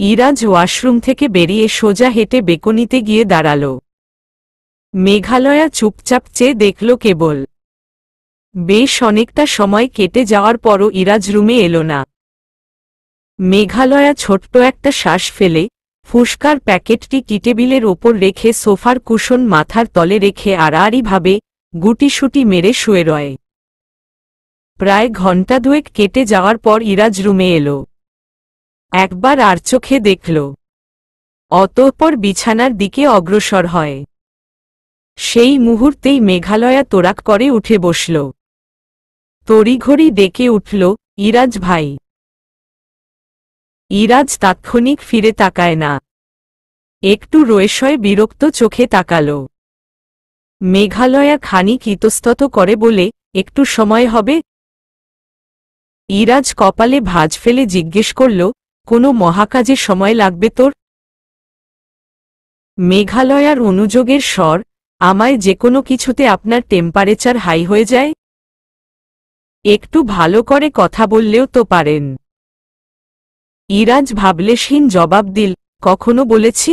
Iraj washroom থেকে বেরিয়ে সোজা হেঁটে বেকনিতে গিয়ে দাঁড়াল। মেঘালয়া চুপচাপ চেয়ে দেখল কেবল। বেশ অনেকটা সময় কেটে যাওয়ার পরও ইরাজ রুমে এলো না। মেঘালয়া ছোট্ট একটা শ্বাস ফেলে ফুসকার প্যাকেটটি টেবিলের ওপর রেখে সোফার কুশন মাথার তলে রেখে আড়াআড়িভাবে গুটিসুটি মেরে শুয়ে রয়। প্রায় ঘণ্টা দুয়েক কেটে যাওয়ার পর ইরাজ রুমে এলো। একবার আর চোখে দেখল, অতঃপর বিছানার দিকে অগ্রসর হয়। সেই মুহূর্তেই মেঘালয়া তোড়াক করে উঠে বসল। তড়িঘড়ি ডেকে উঠল, ইরাজ ভাই। ইরাজ তাৎক্ষণিক ফিরে তাকায় না, একটু রয়েশয়ে বিরক্ত চোখে তাকাল। মেঘালয়া খানিক ইতস্তত করে বলে, একটু সময় হবে? ইরাজ কপালে ভাঁজ ফেলে জিজ্ঞেস করল, কোনো মহাকাজে সময় লাগবে তোর? মেঘালয়ার অনুযোগের স্বর, আমায় যে কোনো কিছুতে আপনার টেম্পারেচার হাই হয়ে যায়? একটু ভালো করে কথা বললেও তো পারেন। ইরাজ ভাবলেশহীন জবাব দিল, কখনো বলেছি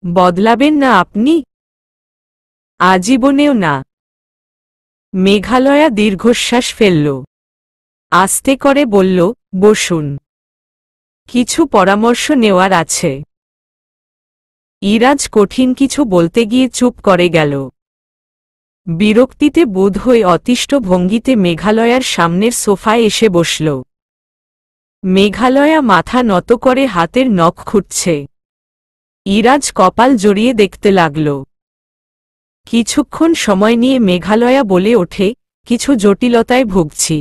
বদলাবেন না আপনি? আজীবনেও না। মেঘালয়া দীর্ঘশ্বাস ফেলল, আস্তে করে বলল, বসুন, কিছু পরামর্শ নেওয়ার আছে। ইরাজ কঠিন কিছু বলতে গিয়ে চুপ করে গেল। বিরক্তিতে বোধ হয়ে অতিষ্ঠ ভঙ্গিতে মেঘালয়ার সামনের সোফায় এসে বসল। মেঘালয়া মাথা নত করে হাতের নখ খুঁটছে। ইরাজ কপাল জড়িয়ে দেখতে লাগল। কিছুক্ষণ সময় নিয়ে মেঘালয়া বলে ওঠে, কিছু জটিলতায় ভুগছি।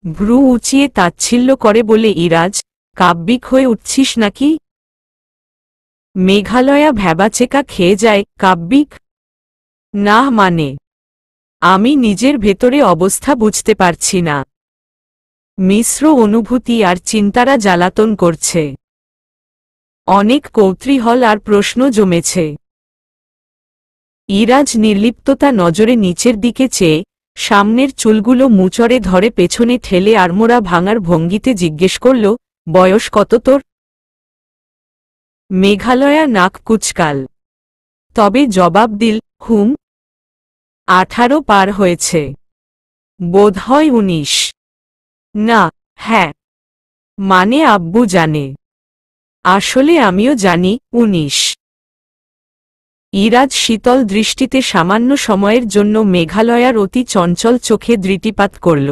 ভ্রু উঁচিয়ে তাচ্ছিল্য করে বলে ইরাজ, কাব্যিক হয়ে উঠছিস নাকি? মেঘালয়া ভ্যাবাচেকা খেয়ে যায়, কাব্যিক? না মানে, আমি নিজের ভেতরে অবস্থা বুঝতে পারছি না। মিশ্র অনুভূতি আর চিন্তারা জ্বালাতন করছে। অনেক কৌতূহল আর প্রশ্ন জমেছে। ইরাজ নির্লিপ্ততা নজরে নিচের দিকে চেয়ে সামনের চুলগুলো মুচড়ে ধরে পেছনে ঠেলে আড়মোড়া ভাঙার ভঙ্গিতে জিজ্ঞেস করল, বয়স কত তোর? মেঘালয়া নাক কুচকাল, তবে জবাব দিল, 18 পার হয়েছে। বোধহয় 19। না, হ্যাঁ, মানে আব্বু জানে। আসলে আমিও জানি 19। ইরাজ শীতল দৃষ্টিতে সামান্য সময়ের জন্য মেঘালয়ার অতি চঞ্চল চোখে দৃষ্টিপাত করল।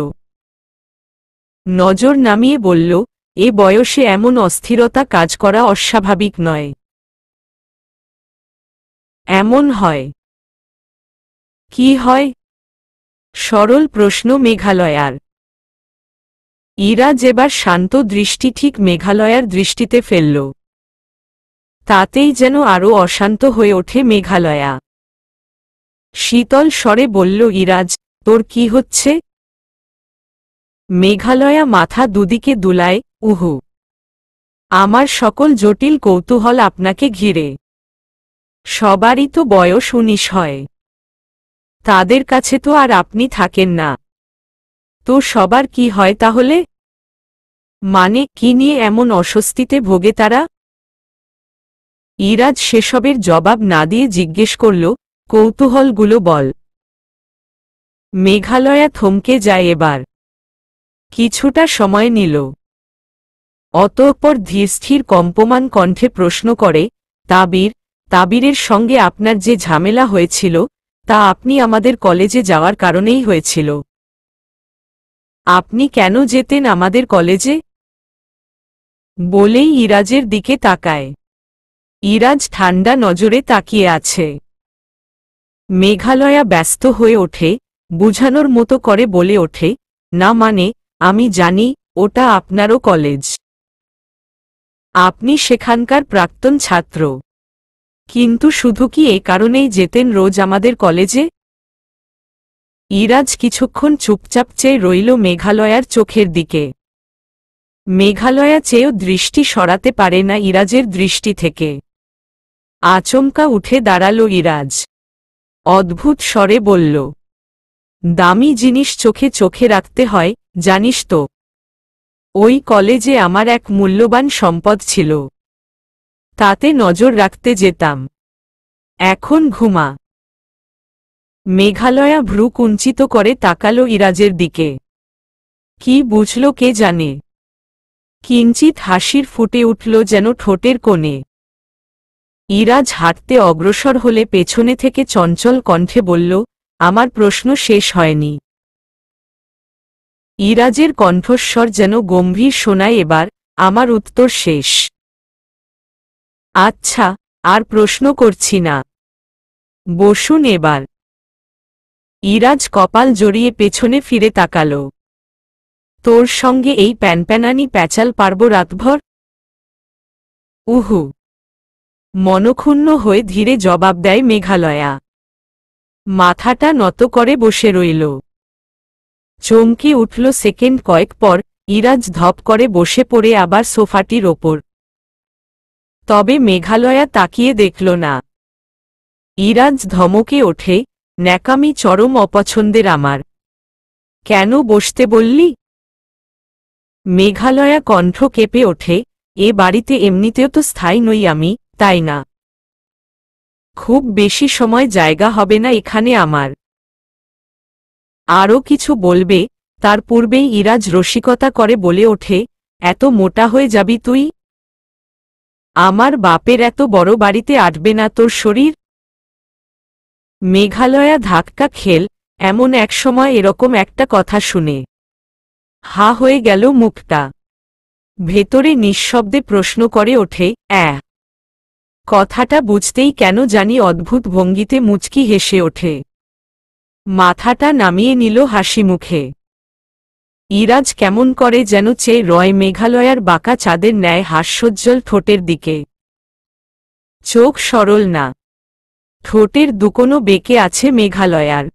নজর নামিয়ে বলল, এ বয়সে এমন অস্থিরতা কাজ করা অস্বাভাবিক নয়। এমন হয়? কি হয়? সরল প্রশ্ন মেঘালয়ার। ইরাজ এবার শান্ত দৃষ্টি ঠিক মেঘালয়ার দৃষ্টিতে ফেলল। তাতেই যেন আরও অশান্ত হয়ে ওঠে মেঘালয়া। শীতল স্বরে বলল, ইরাজ, তোর কি হচ্ছে? মেঘালয়া মাথা দুদিকে দুলায়, উহু। আমার সকল জটিল কৌতূহল আপনাকে ঘিরে। সবারই তো বয়স 19 হয়। তাদের কাছে তো আর আপনি থাকেন না। তো সবার কি হয় তাহলে? মানে, কি নিয়ে এমন অস্বস্তিতে ভোগে তারা? ইরাজ সেসবের জবাব না দিয়ে জিজ্ঞেস করল, কৌতূহলগুলো বল। মেঘালয়া থমকে যায় এবার। কিছুটা সময় নিল। অতঃপর ধীরস্থির কম্পমান কণ্ঠে প্রশ্ন করে, তাবিরের সঙ্গে আপনার যে ঝামেলা হয়েছিল, তা আপনি আমাদের কলেজে যাওয়ার কারণেই হয়েছিল। আপনি কেন যেতেন আমাদের কলেজে? বলেই ইরাজের দিকে তাকায়। ইরাজ ঠান্ডা নজরে তাকিয়ে আছে। মেঘালয়া ব্যস্ত হয়ে ওঠে, বুঝানোর মতো করে বলে ওঠে, না মানে, আমি জানি ওটা আপনারও কলেজ। আপনি সেখানকার প্রাক্তন ছাত্র। কিন্তু শুধু কি এ কারণেই যেতেন রোজ আমাদের কলেজে? ইরাজ কিছুক্ষণ চুপচাপ চেয়ে রইল মেঘালয়ার চোখের দিকে। মেঘালয়া চেয়েও দৃষ্টি সরাতে পারে না ইরাজের দৃষ্টি থেকে। আচমকা উঠে দাঁড়াল ইরাজ। অদ্ভুত স্বরে বলল, দামি জিনিস চোখে চোখে রাখতে হয়, জানিস তো। ওই কলেজে আমার এক মূল্যবান সম্পদ ছিল, তাতে নজর রাখতে যেতাম। এখন ঘুমা। মেঘালয়া ভ্রু কুঞ্চিত করে তাকালো ইরাজের দিকে। কি বুঝল কে জানে, কিঞ্চিত হাসির ফুটে উঠল যেন ঠোঁটের কোণে। ইরাজ হাঁটতে অগ্রসর হলে পেছনে থেকে চঞ্চল কণ্ঠে বলল, আমার প্রশ্ন শেষ হয়নি। ইরাজের কণ্ঠস্বর যেন গম্ভীর শোনায় এবার, আমার উত্তর শেষ। আচ্ছা, আর প্রশ্ন করছি না, বসুন এবার। ইরাজ কপাল জড়িয়ে পেছনে ফিরে তাকাল। তোর সঙ্গে এই প্যানপ্যানানি প্যাচাল পারব রাতভর? উহু। মনক্ষুণ্ণ হয়ে ধীরে জবাব দেয় মেঘালয়া। মাথাটা নত করে বসে রইল। চমকে উঠল সেকেন্ড কয়েক পর, ইরাজ ধপ করে বসে পড়ে আবার সোফাটির ওপর। তবে মেঘালয়া তাকিয়ে দেখল না। ইরাজ ধমকে ওঠে, ন্যাকামি চরম অপছন্দের আমার। কেন বসতে বললি? মেঘালয়া কণ্ঠ কেঁপে ওঠে, এ বাড়িতে এমনিতেও তো স্থায়ী নই আমি, তাই না? খুব বেশি সময় জায়গা হবে না এখানে আমার। আরও কিছু বলবে, তার পূর্বেই ইরাজ রসিকতা করে বলে ওঠে, এত মোটা হয়ে যাবি তুই? আমার বাপের এত বড় বাড়িতে আটবে না তোর শরীর? মেঘালয়া ধাক্কা খেল, এমন এক সময় এরকম একটা কথা শুনে। হা হয়ে গেল মুখটা। ভেতরে নিঃশব্দে প্রশ্ন করে ওঠে, কথাটা বুঝতেই কেন জানি অদ্ভুত ভঙ্গিতে মুচকি হেসে ওঠে। মাথাটা নামিয়ে নিল হাসি মুখে। ইরাজ কেমন করে যেন চেয়ে রয় মেঘালয়ার বাঁকা চাঁদের ন্যায় হাস্যোজ্জ্বল ঠোঁটের দিকে। চোখ সরল না, ঠোঁটের দুকোনো বেঁকে আছে মেঘালয়ার।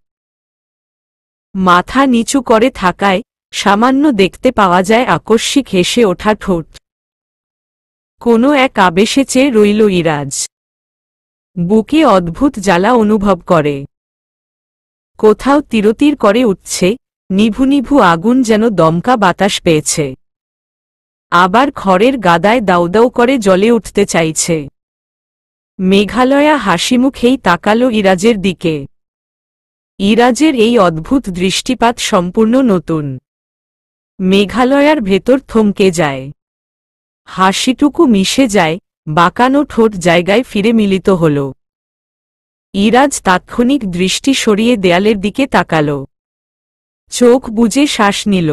মাথা নিচু করে থাকায় সামান্য দেখতে পাওয়া যায় আকস্মিক হেসে ওঠা ঠোঁট। কোনো এক আবেশে চেয়ে রইল ইরাজ। বুকে অদ্ভুত জ্বালা অনুভব করে। কোথাও তিরতির করে উঠছে, নিভু নিভু আগুন যেন দমকা বাতাস পেয়েছে। আবার খড়ের গাদায় দাউদাউ করে জ্বলে উঠতে চাইছে। মেঘালয়া হাসিমুখেই তাকাল ইরাজের দিকে। ইরাজের এই অদ্ভুত দৃষ্টিপাত সম্পূর্ণ নতুন। মেঘালয়ার ভেতর থমকে যায়। হাসিটুকু মিশে যায়, বাঁকানো ঠোঁট জায়গায় ফিরে মিলিত হল। ইরাজ তাৎক্ষণিক দৃষ্টি সরিয়ে দেয়ালের দিকে তাকাল। চোখ বুজে শ্বাস নিল।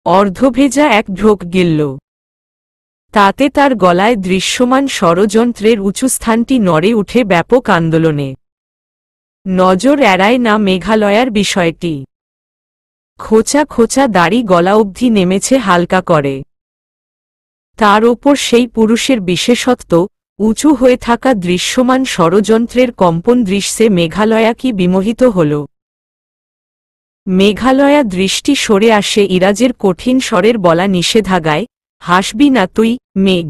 অর্ধভেজা এক ঢোক গিলল। তাতে তার গলায় দৃশ্যমান ষড়যন্ত্রের উঁচু স্থানটি নড়ে উঠে ব্যাপক আন্দোলনে। নজর এড়ায় না মেঘালয়ার বিষয়টি। খোঁচা খোঁচা দাড়ি গলা অবধি নেমেছে হালকা করে। তার ওপর সেই পুরুষের বিশেষত্ব, উঁচু হয়ে থাকা দৃশ্যমান ষড়যন্ত্রের কম্পন দৃশ্যে মেঘালয়া কি বিমোহিত হল। মেঘালয়া দৃষ্টি সরে আসে ইরাজের কঠিন স্বরের বলা নিষেধাজ্ঞায়, হাসবি না তুই, মেঘ।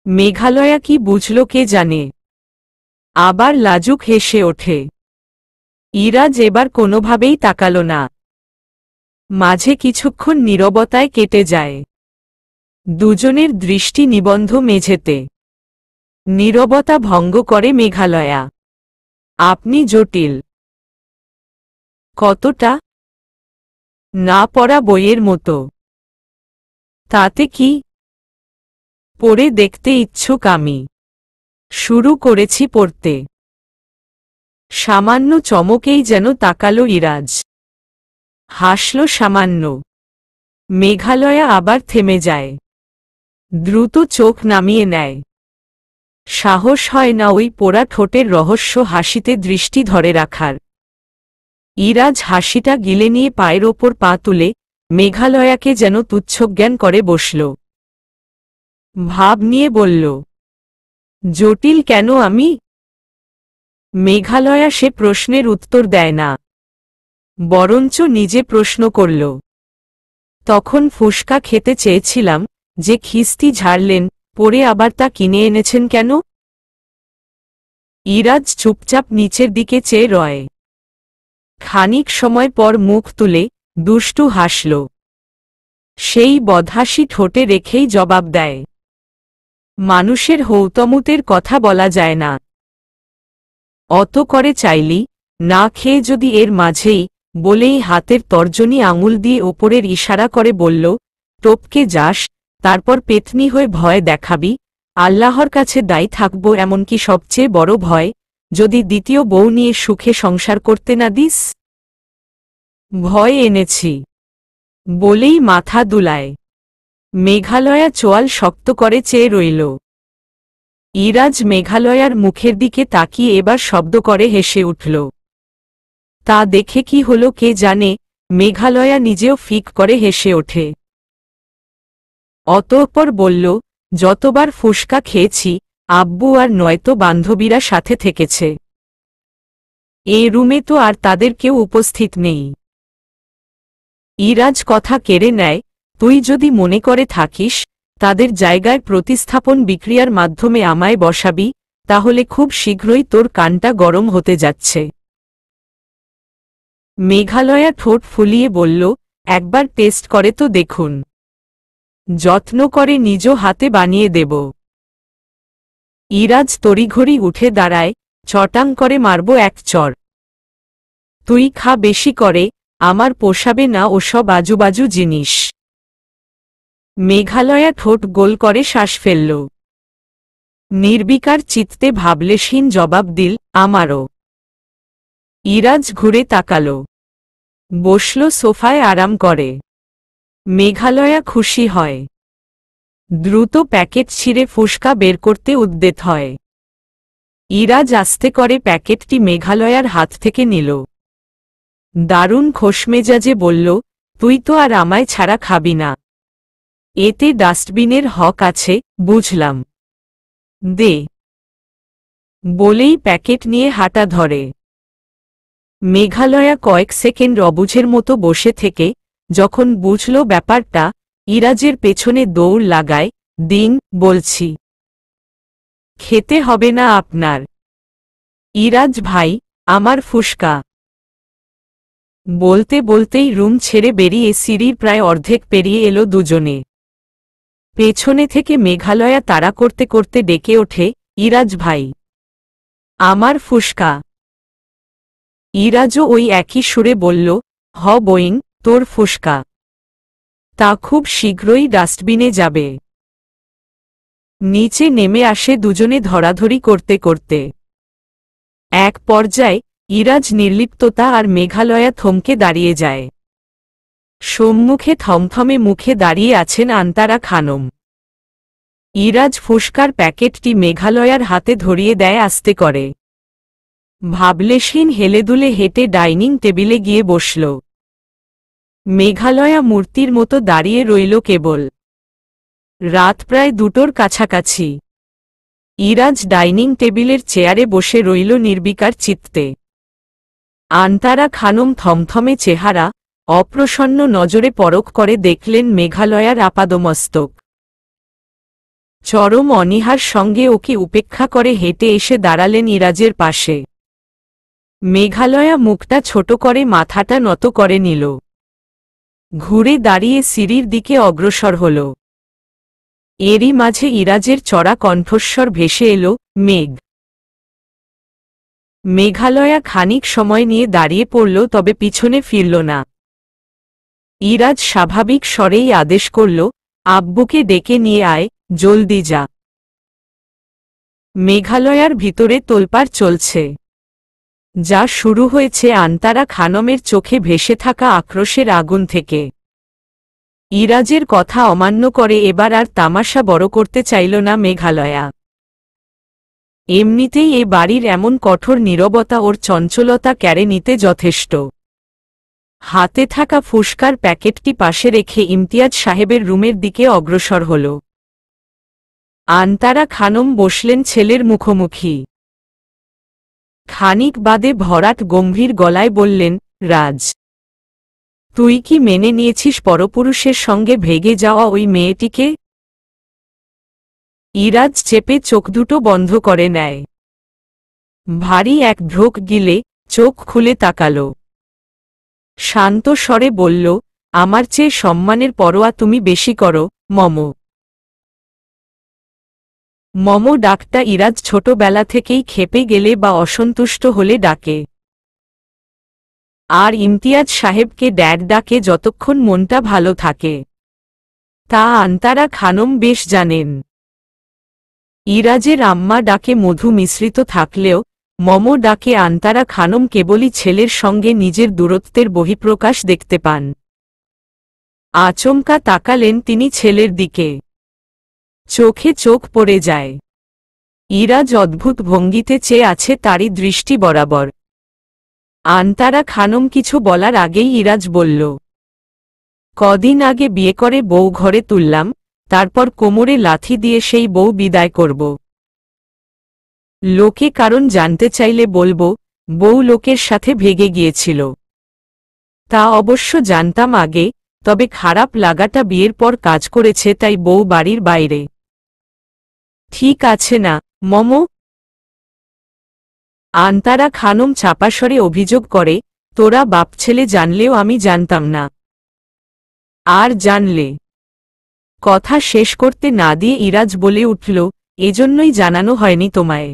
মেঘালয়া কি বুঝল কে জানে। আবার লাজুক হেসে ওঠে। ইরাজ এবার কোনোভাবেই তাকাল না। মাঝে কিছুক্ষণ নীরবতায় কেটে যায়। দুজনের দৃষ্টি নিবন্ধ মেঝেতে। নীরবতা ভঙ্গ করে মেঘালয়া। আপনি জটিল। কতটা? না পড়া বইয়ের মতো। তাতে কি? পড়ে দেখতে ইচ্ছুক আমি। শুরু করেছি পড়তে। সামান্য চমকেই যেন তাকাল ইরাজ। হাসল সামান্য। মেঘালয়া আবার থেমে যায়। দ্রুত চোখ নামিয়ে নেয়। সাহস হয় না ওই পোড়া ঠোঁটের রহস্য হাসিতে দৃষ্টি ধরে রাখার। ইরাজ হাসিটা গিলে নিয়ে পায়ের ওপর পা তুলে মেঘালয়াকে যেন তুচ্ছজ্ঞান করে বসল। ভাব নিয়ে বলল, জটিল কেন আমি? মেঘালয়া সে প্রশ্নের উত্তর দেয় না, বরঞ্চ নিজে প্রশ্ন করল। তখন ফুসকা খেতে চেয়েছিলাম, যে খিস্তি ঝাড়লেন, পরে আবার তা কিনে এনেছেন কেন? ইরাজ চুপচাপ নিচের দিকে চেয়ে রয়। খানিক সময় পর মুখ তুলে দুষ্টু হাসল। সেই বদহাসি ঠোঁটে রেখেই জবাব দেয়, মানুষের হৌতমুতের কথা বলা যায় না। অত করে চাইলি, না খেয়ে যদি এর মাঝেই, বলেই হাতের তর্জনী আঙুল দিয়ে ওপরের ইশারা করে বলল, টপকে যাস, তারপর পেতনি হয়ে ভয় দেখাবি, আল্লাহর কাছে দায়ী থাকব। এমনকি সবচেয়ে বড় ভয়, যদি দ্বিতীয় বউ নিয়ে সুখে সংসার করতে না দিস। ভয় এনেছি বলেই মাথা দুলায়। মেঘালয়া চোয়াল শক্ত করে চেয়ে রইল। ইরাজ মেঘালয়ার মুখের দিকে তাকিয়ে এবার শব্দ করে হেসে উঠল। তা দেখে কি হলো কে জানে, মেঘালয়া নিজেও ফিক করে হেসে ওঠে। অতঃপর বলল, যতবার ফুসকা খেয়েছি, আব্বু আর নয়তো বান্ধবীরা সাথে থেকেছে। এ রুমে তো আর তাদের কেউ উপস্থিত নেই। ইরাজ কথা কেড়ে নেয়, তুই যদি মনে করে থাকিস তাদের জায়গায় প্রতিস্থাপন বিক্রিয়ার মাধ্যমে আমায় বসাবি, তাহলে খুব শীঘ্রই তোর কানটা গরম হতে যাচ্ছে। মেঘালয়া ঠোঁট ফুলিয়ে বলল, একবার টেস্ট করে তো দেখুন। যত্ন করে নিজ হাতে বানিয়ে দেব। ইরাজ তড়িঘড়ি উঠে দাঁড়ায়, চটাং করে মারব এক চর। তুই খা বেশি করে, আমার পোষাবে না ওসব আজুবাজু জিনিস। মেঘালয়া ঠোঁট গোল করে শ্বাস ফেলল। নির্বিকার চিত্তে ভাবলেশহীন জবাব দিল, আমারও। ইরাজ ঘুরে তাকাল, বসল সোফায় আরাম করে। মেঘালয়া খুশি হয়। দ্রুত প্যাকেট ছিঁড়ে ফুসকা বের করতে উদ্যত হয়। ইরাজ আস্তে করে প্যাকেটটি মেঘালয়ার হাত থেকে নিল। দারুণ খোশমেজাজে বলল, তুই তো আর আমায় ছাড়া খাবি না। এতে ডাস্টবিনের হক আছে, বুঝলাম। দে। বলেই প্যাকেট নিয়ে হাঁটা ধরে। মেঘালয়া কয়েক সেকেন্ড অবুঝের মতো বসে থেকে, যখন বুঝল ব্যাপারটা, ইরাজের পেছনে দৌড় লাগায়, দিন, বলছি। খেতে হবে না আপনার। ইরাজ ভাই, আমার ফুসকা। বলতে বলতেই রুম ছেড়ে বেরিয়ে সিঁড়ির প্রায় অর্ধেক পেরিয়ে এলো দুজনে। পেছনে থেকে মেঘালয়া তাড়া করতে করতে ডেকে ওঠে, ইরাজ ভাই, আমার ফুসকা। ইরাজও ওই একই সুরে বলল, হ বইন, তোর ফুসকা। তা খুব শীঘ্রই ডাস্টবিনে যাবে। নিচে নেমে আসে দুজনে ধরাধরি করতে করতে। এক পর্যায়ে ইরাজ নির্লিপ্ততা আর মেঘালয়া থমকে দাঁড়িয়ে যায়। সম্মুখে থমথমে মুখে দাঁড়িয়ে আছেন আন্তারা খানম। ইরাজ ফুসকার প্যাকেটটি মেঘালয়ার হাতে ধরিয়ে দেয় আস্তে করে। ভাবলেশহীন হেলেদুলে হেঁটে ডাইনিং টেবিলে গিয়ে বসল। মেঘালয়া মূর্তির মতো দাঁড়িয়ে রইল কেবল। রাত প্রায় 2টোর কাছাকাছি। ইরাজ ডাইনিং টেবিলের চেয়ারে বসে রইল নির্বিকার চিত্তে। আন্তারা খানম থমথমে চেহারা, অপ্রসন্ন নজরে পরখ করে দেখলেন মেঘালয়ার আপাদমস্তক। চরম অনীহার সঙ্গে ওকে উপেক্ষা করে হেঁটে এসে দাঁড়ালেন ইরাজের পাশে। মেঘালয়া মুখটা ছোট করে মাথাটা নত করে নিল। ঘুরে দাঁড়িয়ে সিঁড়ির দিকে অগ্রসর হল। এরই মাঝে ইরাজের চড়া কণ্ঠস্বর ভেসে এলো, মেঘ। মেঘালয়া খানিক সময় নিয়ে দাঁড়িয়ে পড়ল, তবে পিছনে ফিরল না। ইরাজ স্বাভাবিক স্বরেই আদেশ করল, আব্বুকে ডেকে নিয়ে আয়, জলদি যা। মেঘালয়ার ভিতরে তোলপাড় চলছে। যা শুরু হয়েছে আন্তারা খানমের চোখে ভেসে থাকা আক্রোশের আগুন থেকে। ইরাজের কথা অমান্য করে এবার আর তামাশা বড় করতে চাইল না মেঘালয়া। এমনিতেই এ বাড়ির এমন কঠোর নীরবতা ওর চঞ্চলতা কেড়ে নিতে যথেষ্ট। হাতে থাকা ফুসকার প্যাকেটটি পাশে রেখে ইমতিয়াজ সাহেবের রুমের দিকে অগ্রসর হল। আন্তারা খানম বসলেন ছেলের মুখোমুখি। খানিক বাদে ভরাট গম্ভীর গলায় বললেন, রাজ, তুই কি মেনে নিয়েছিস পরপুরুষের সঙ্গে ভেগে যাওয়া ওই মেয়েটিকে? ইরাজ চেপে চোখ দুটো বন্ধ করে নেয়। ভারী এক ঢোক গিলে চোখ খুলে তাকাল। শান্ত স্বরে বলল, আমার চেয়ে সম্মানের পরোয়া তুমি বেশি করো, মমো। মমো ডাকটা ইরাজ ছোটবেলা থেকেই খেপে গেলে বা অসন্তুষ্ট হলে ডাকে। আর ইমতিয়াজ সাহেবকে ড্যাড ডাকে যতক্ষণ মনটা ভালো থাকে। তা আন্তারা খানম বেশ জানেন। ইরাজের আম্মা ডাকে মধু মিশ্রিত থাকলেও মমো ডাকে আন্তারা খানম কেবলই ছেলের সঙ্গে নিজের দূরত্বের বহিঃপ্রকাশ দেখতে পান। আচমকা তাকালেন তিনি ছেলের দিকে। চোখে চোখ পড়ে যায়। ইরাজ অদ্ভুত ভঙ্গিতে চেয়ে আছে তারই দৃষ্টি বরাবর। আন্তারা খানম কিছু বলার আগেই ইরাজ বলল, কদিন আগে বিয়ে করে বউ ঘরে তুললাম, তারপর কোমরে লাথি দিয়ে সেই বউ বিদায় করব। লোকে কারণ জানতে চাইলে বলবো, বউ লোকের সাথে ভেগে গিয়েছিল। তা অবশ্য জানতাম আগে, তবে খারাপ লাগাটা বিয়ের পর কাজ করেছে, তাই বউ বাড়ির বাইরে। ঠিক আছে না, মমো? আন্তারা খানম চাপাস্বরে অভিযোগ করে, তোরা বাপ ছেলে জানলেও আমি জানতাম না। আর জানলে? কথা শেষ করতে না দিয়ে ইরাজ বলে উঠল, এজন্যই জানানো হয়নি তোমায়।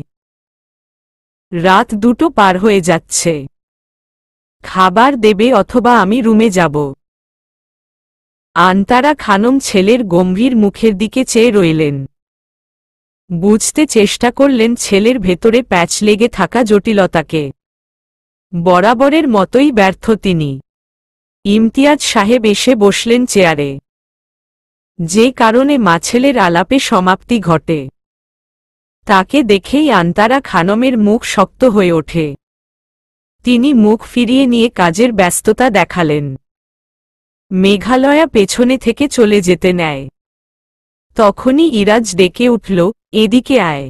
রাত 2টো পার হয়ে যাচ্ছে। খাবার দেবে অথবা আমি রুমে যাব। আন্তারা খানম ছেলের গম্ভীর মুখের দিকে চেয়ে রইলেন। বুঝতে চেষ্টা করলেন ছেলের ভেতরে প্যাচ লেগে থাকা জটিলতাকে। বরাবরের মতোই ব্যর্থ তিনি। ইমতিয়াজ সাহেব এসে বসলেন চেয়ারে। যে কারণে মাছেলের আলাপে সমাপ্তি ঘটে। তাকে দেখেই আন্তারা খানমের মুখ শক্ত হয়ে ওঠে। তিনি মুখ ফিরিয়ে নিয়ে কাজের ব্যস্ততা দেখালেন। মেঘালয়া পেছনে থেকে চলে যেতে নেয়। তখনই ইরাজ ডেকে উঠল, এদিকে আয়।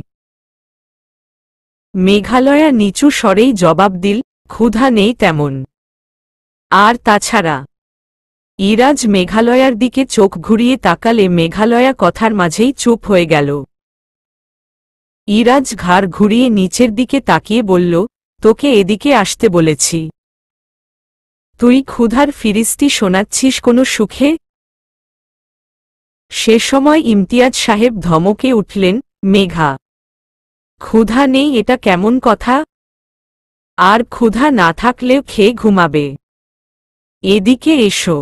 মেঘালয়া নিচু স্বরেই জবাব দিল, ক্ষুধা নেই তেমন। আর তাছাড়া। ইরাজ মেঘালয়ার দিকে চোখ ঘুরিয়ে তাকালে মেঘালয়া কথার মাঝেই চুপ হয়ে গেল। ইরাজ ঘাড় ঘুরিয়ে নিচের দিকে তাকিয়ে বলল, তোকে এদিকে আসতে বলেছি। তুই ক্ষুধার ফিরিস্তি শোনাচ্ছিস কোনো সুখে? সে সময় ইমতিয়াজ সাহেব ধমকে উঠলেন, মেঘা, ক্ষুধা নেই এটা কেমন কথা? আর ক্ষুধা না থাকলেও খেয়ে ঘুমাবে। এদিকে এসো।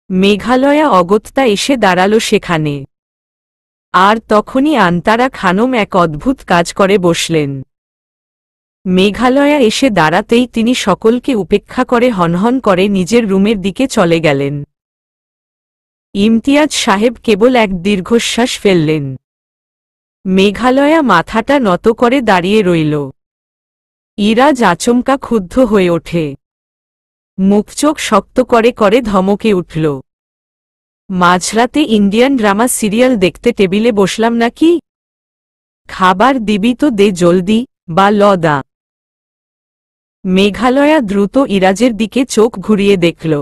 মেঘালয়া অগত্যা এসে দাঁড়াল সেখানে। আর তখনই আন্তারা খানম এক অদ্ভুত কাজ করে বসলেন। মেঘালয়া এসে দাঁড়াতেই তিনি সকলকে উপেক্ষা করে হনহন করে নিজের রুমের দিকে চলে গেলেন। ইমতিয়াজ সাহেব কেবল এক দীর্ঘশ্বাস ফেললেন। মেঘালয়া মাথাটা নত করে দাঁড়িয়ে রইল। ইরাজ আচমকা ক্ষুব্ধ হয়ে ওঠে। মুখচোখ শক্ত করে করে ধমকে উঠল, মাঝরাতে ইন্ডিয়ান ড্রামা সিরিয়াল দেখতে টেবিলে বসলাম নাকি? খাবার দিবি তো দে জলদি, বা লদা। মেঘালয়া দ্রুত ইরাজের দিকে চোখ ঘুরিয়ে দেখল।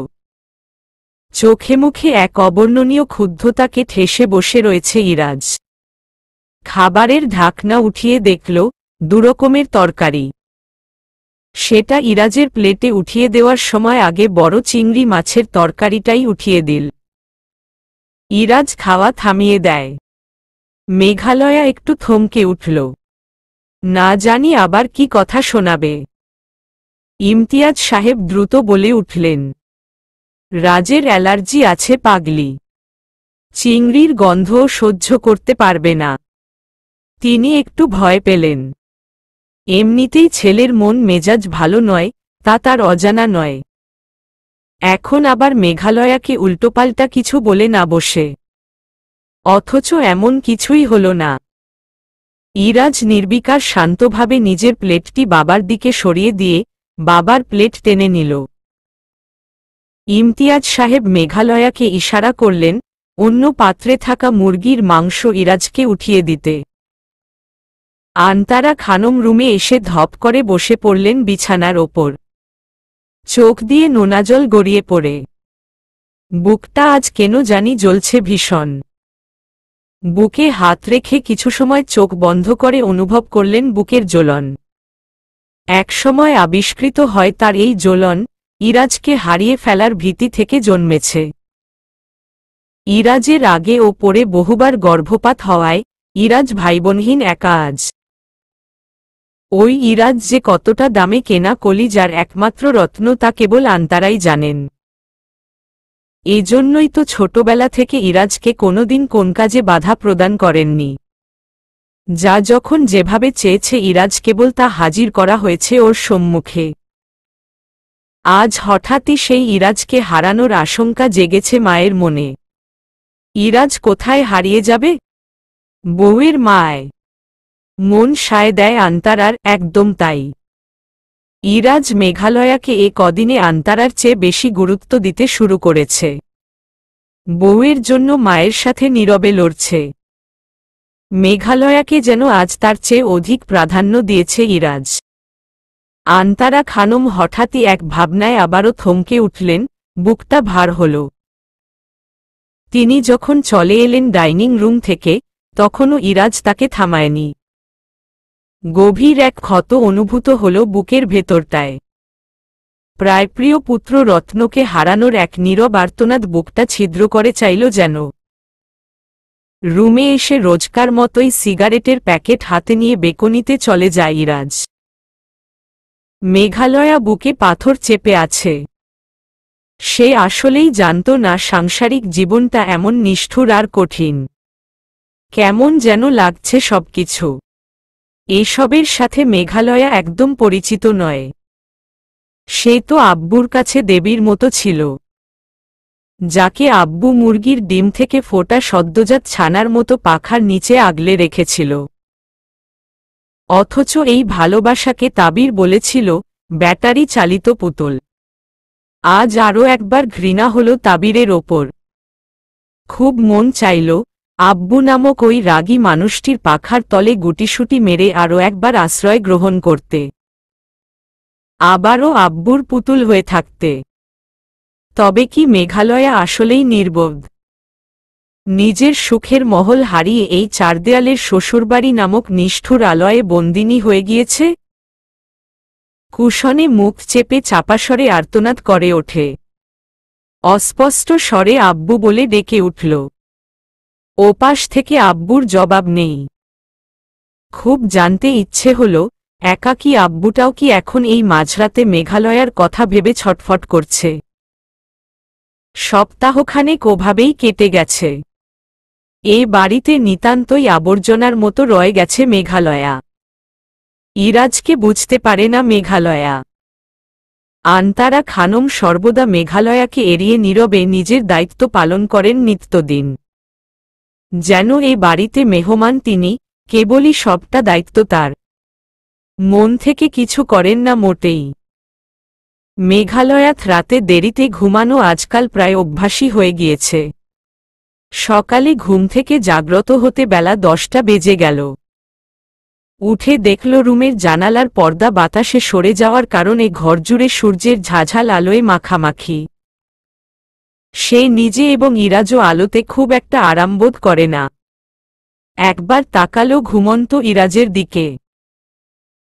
চোখে মুখে এক অবর্ণনীয় ক্ষুব্ধতাকে ঠেসে বসে রয়েছে ইরাজ। খাবারের ঢাকনা উঠিয়ে দেখল, দুরকমের তরকারি। সেটা ইরাজের প্লেটে উঠিয়ে দেওয়ার সময় আগে বড় চিংড়ি মাছের তরকারিটাই উঠিয়ে দিল। ইরাজ খাওয়া থামিয়ে দেয়। মেঘালয়া একটু থমকে উঠল। না জানি আবার কি কথা শোনাবে। ইমতিয়াজ সাহেব দ্রুত বলে উঠলেন, রাজের অ্যালার্জি আছে পাগলি। চিংড়ির গন্ধও সহ্য করতে পারবে না। তিনি একটু ভয় পেলেন। এমনিতেই ছেলের মন মেজাজ ভালো নয়, তা তার অজানা নয়। এখন আবার মেঘালয়াকে উল্টোপাল্টা কিছু বলে না বসে। অথচ এমন কিছুই হল না। ইরাজ নির্বিকার শান্তভাবে নিজের প্লেটটি বাবার দিকে সরিয়ে দিয়ে বাবার প্লেট টেনে নিল। ইমতিয়াজ সাহেব মেঘালয়াকে ইশারা করলেন অন্য পাত্রে থাকা মুরগির মাংস ইরাজকে উঠিয়ে দিতে। আন্তারা খানম রুমে এসে ধপ করে বসে পড়লেন বিছানার ওপর। চোখ দিয়ে নোনাজল গড়িয়ে পড়ে। বুকটা আজ কেন জানি জ্বলছে ভীষণ। বুকে হাত রেখে কিছু সময় চোখ বন্ধ করে অনুভব করলেন বুকের জ্বলন। একসময় আবিষ্কৃত হয় তার এই জ্বলন, ইরাজকে হারিয়ে ফেলার ভীতি থেকে জন্মেছে। ইরাজের আগে ও পরে বহুবার গর্ভপাত হওয়ায় ইরাজ ভাইবোনহীন একা আজ। ওই ইরাজ যে কতটা দামে কেনা কলিজার একমাত্র রত্ন তা কেবল আন্তারাই জানেন। এজন্যই তো ছোটবেলা থেকে ইরাজকে কোনোদিন কোন কাজে বাধা প্রদান করেননি। যা যখন যেভাবে চেয়েছে ইরাজ কেবল তা হাজির করা হয়েছে ওর সম্মুখে। আজ হঠাৎই সেই ইরাজকে হারানোর আশঙ্কা জেগেছে মায়ের মনে। ইরাজ কোথায় হারিয়ে যাবে? বউয়ের মায় মন সায় দেয় আন্তারার, একদম তাই। ইরাজ মেঘালয়াকে এ কদিনে আন্তারার চেয়ে বেশি গুরুত্ব দিতে শুরু করেছে। বউয়ের জন্য মায়ের সাথে নীরবে লড়ছে। মেঘালয়াকে যেন আজ তার চেয়ে অধিক প্রাধান্য দিয়েছে ইরাজ। আন্তারা খানম হঠাৎই এক ভাবনায় আবারও থমকে উঠলেন, বুকটা ভার হল। তিনি যখন চলে এলেন ডাইনিং রুম থেকে, তখনও ইরাজ তাকে থামায়নি। গভীর এক ক্ষত অনুভূত হল বুকের ভেতরটায়। প্রায় প্রিয় পুত্র রত্নকে হারানোর এক নীরব আর্তনাদ বুকটা ছিদ্র করে চাইল যেন। রুমে এসে রোজকার মতোই সিগারেটের প্যাকেট হাতে নিয়ে বেকনিতে চলে যায় ইরাজ। মেঘালয়া বুকে পাথর চেপে আছে। সে আসলেই জানত না সাংসারিক জীবনটা এমন নিষ্ঠুর আর কঠিন। কেমন যেন লাগছে সবকিছু। এসবের সাথে মেঘালয়া একদম পরিচিত নয়। সে তো আব্বুর কাছে দেবীর মতো ছিল, যাকে আব্বু মুরগির ডিম থেকে ফোটা সদ্যজাত ছানার মতো পাখার নিচে আগলে রেখেছিল। অথচ এই ভালোবাসাকে তাবির বলেছিল, ব্যাটারি চালিত পুতুল। আজ আরও একবার ঘৃণা হল তাবিরের ওপর। খুব মন চাইল আব্বু নামক ওই রাগী মানুষটির পাখার তলে গুটিসুটি মেরে আরও একবার আশ্রয় গ্রহণ করতে, আবারও আব্বুর পুতুল হয়ে থাকতে। তবে কি মেঘালয়া আসলেই নির্বোধ? নিজের সুখের মহল হারিয়ে এই চারদেয়ালের শ্বশুরবাড়ি নামক নিষ্ঠুর আলয়ে বন্দিনী হয়ে গিয়েছে? কুশনে মুখ চেপে চাপাস্বরে আর্তনাদ করে ওঠে। অস্পষ্ট স্বরে আব্বু বলে ডেকে উঠল। ওপাশ থেকে আব্বুর জবাব নেই। খুব জানতে ইচ্ছে হল, একাকী আব্বুটাও কি এখন এই মাঝরাতে মেঘালয়ার কথা ভেবে ছটফট করছে? সপ্তাহখানেক ওভাবেই কেটে গেছে। এ বাড়িতে নিতান্তই আবর্জনার মতো রয়ে গেছে মেঘালয়া। ইরাজকে বুঝতে পারে না মেঘালয়া। আন্তারা খানম সর্বদা মেঘালয়াকে এড়িয়ে নীরবে নিজের দায়িত্ব পালন করেন নিত্যদিন। যেন এ বাড়িতে মেহমান তিনি, কেবলই সবটা দায়িত্ব তার। মন থেকে কিছু করেন না মোটেই। মেঘালয়াত রাতে দেরিতে ঘুমানো আজকাল প্রায় অভ্যাসী হয়ে গিয়েছে। সকালে ঘুম থেকে জাগ্রত হতে বেলা 10টা বেজে গেল। উঠে দেখল রুমের জানালার পর্দা বাতাসে সরে যাওয়ার কারণে ঘরজুড়ে সূর্যের ঝাঝাল আলোয় মাখামাখি। সে নিজে এবং ইরাজও আলোতে খুব একটা আরামবোধ করে না। একবার তাকালো ঘুমন্ত ইরাজের দিকে।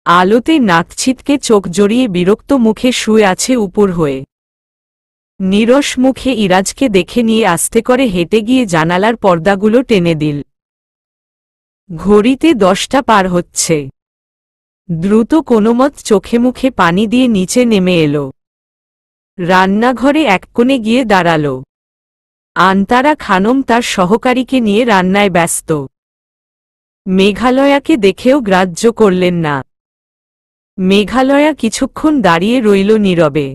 আলোতে নাক ছিটকে চোখ জড়িয়ে বিরক্ত মুখে শুয়ে আছে উপর হয়ে। নীরস মুখে ইরাজকে দেখে নিয়ে আস্তে করে হেঁটে গিয়ে জানালার পর্দাগুলো টেনে দিল। ঘড়িতে 10টা পার হচ্ছে। দ্রুত কোনোমত চোখে মুখে পানি দিয়ে নিচে নেমে এলো। রান্নাঘরে এক কোণে গিয়ে দাঁড়াল। আন্তারা খানম তার সহকারীকে নিয়ে রান্নায় ব্যস্ত। মেঘালয়াকে দেখেও গ্রাহ্য করলেন না। মেঘালয়া কিছুক্ষণ দাঁড়িয়ে রইল নীরবে।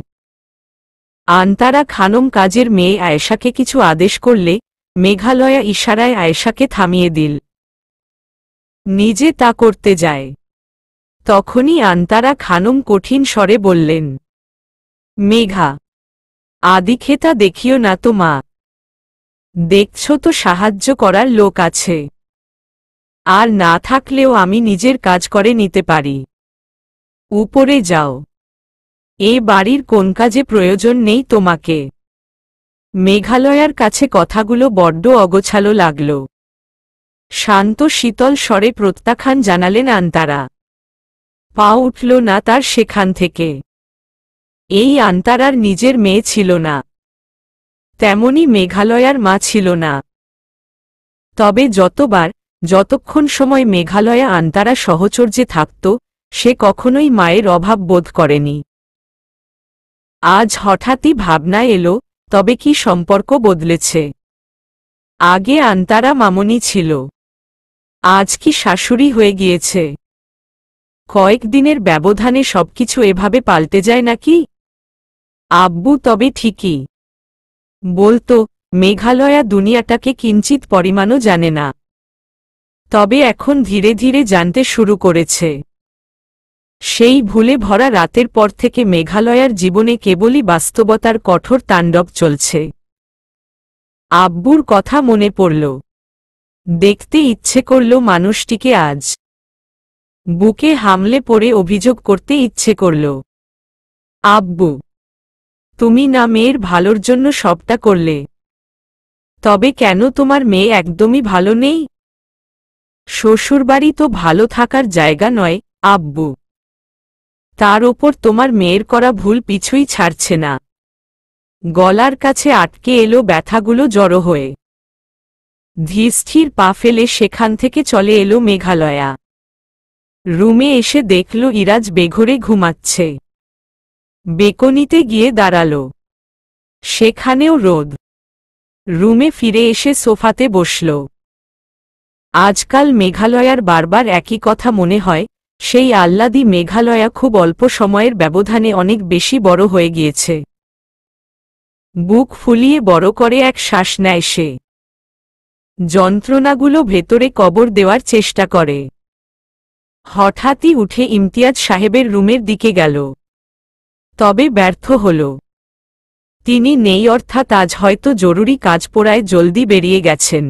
আন্তারা খানম কাজের মেয়ে আয়েশাকে কিছু আদেশ করলে মেঘালয়া ইশারায় আয়েশাকে থামিয়ে দিল। নিজে তা করতে যায়। তখনই আন্তারা খানম কঠিন স্বরে বললেন, মেঘা, আদিক্ষেতা দেখিও না তো মা। দেখছ তো সাহায্য করার লোক আছে। আর না থাকলেও আমি নিজের কাজ করে নিতে পারি। উপরে যাও। এ বাড়ির কোন কাজে প্রয়োজন নেই তোমাকে। মেঘালয়ার কাছে কথাগুলো বড্ড অগোছালো লাগল। শান্ত শীতল স্বরে প্রত্যাখ্যান জানালেন আন্তারা। পা উঠল না তার সেখান থেকে। এই আন্তারার নিজের মেয়ে ছিল না, তেমনি মেঘালয়ার মা ছিল না। তবে যতক্ষণ সময় মেঘালয়া আন্তারা সহচর্যে থাকত, সে কখনোই মায়ের অভাব বোধ করেনি। আজ হঠাৎই ভাবনা এলো, তবে কি সম্পর্ক বদলেছে? আগে আন্তারা মামনি ছিল, আজ কি শাশুড়ি হয়ে গিয়েছে? কয়েকদিনের ব্যবধানে সবকিছু এভাবে পাল্টে যায় নাকি? আব্বু তবে ঠিকই বলতো, মেঘালয়া দুনিয়াটাকে কিঞ্চিত পরিমাণও জানে না। তবে এখন ধীরে ধীরে জানতে শুরু করেছে। সেই ভুলে ভরা রাতের পর থেকে মেঘালয়ার জীবনে কেবলই বাস্তবতার কঠোর তাণ্ডব চলছে। আব্বুর কথা মনে পড়ল, দেখতে ইচ্ছে করল মানুষটিকে আজ। বুকে হামলে পড়ে অভিযোগ করতে ইচ্ছে করল, আব্বু, তুমি না মেয়ের ভালোর জন্য সবটা করলে, তবে কেন তোমার মেয়ে একদমই ভালো নেই? শ্বশুরবাড়ি তো ভালো থাকার জায়গা নয় আব্বু, তার ওপর তোমার মেয়ের করা ভুল পিছুই ছাড়ছে না। গলার কাছে আটকে এলো ব্যথাগুলো জড়ো হয়ে। ধীরস্থির পা ফেলে সেখান থেকে চলে এলো মেঘালয়া। রুমে এসে দেখল ইরাজ বেঘোরে ঘুমাচ্ছে। বেকনিতে গিয়ে দাঁড়াল, সেখানেও রোদ। রুমে ফিরে এসে সোফাতে বসল। আজকাল মেঘালয়ার বারবার একই কথা মনে হয়, সেই আহ্লাদী মেঘালয়া খুব অল্প সময়ের ব্যবধানে অনেক বেশি বড় হয়ে গিয়েছে। বুক ফুলিয়ে বড় করে এক শ্বাস নেয় সে। যন্ত্রণাগুলো ভেতরে কবর দেওয়ার চেষ্টা করে। হঠাৎই উঠে ইমতিয়াজ সাহেবের রুমের দিকে গেল, তবে ব্যর্থ হল। তিনি নেই, অর্থাৎ আজ হয়তো জরুরি কাজ পড়ায় জলদি বেরিয়ে গেছেন।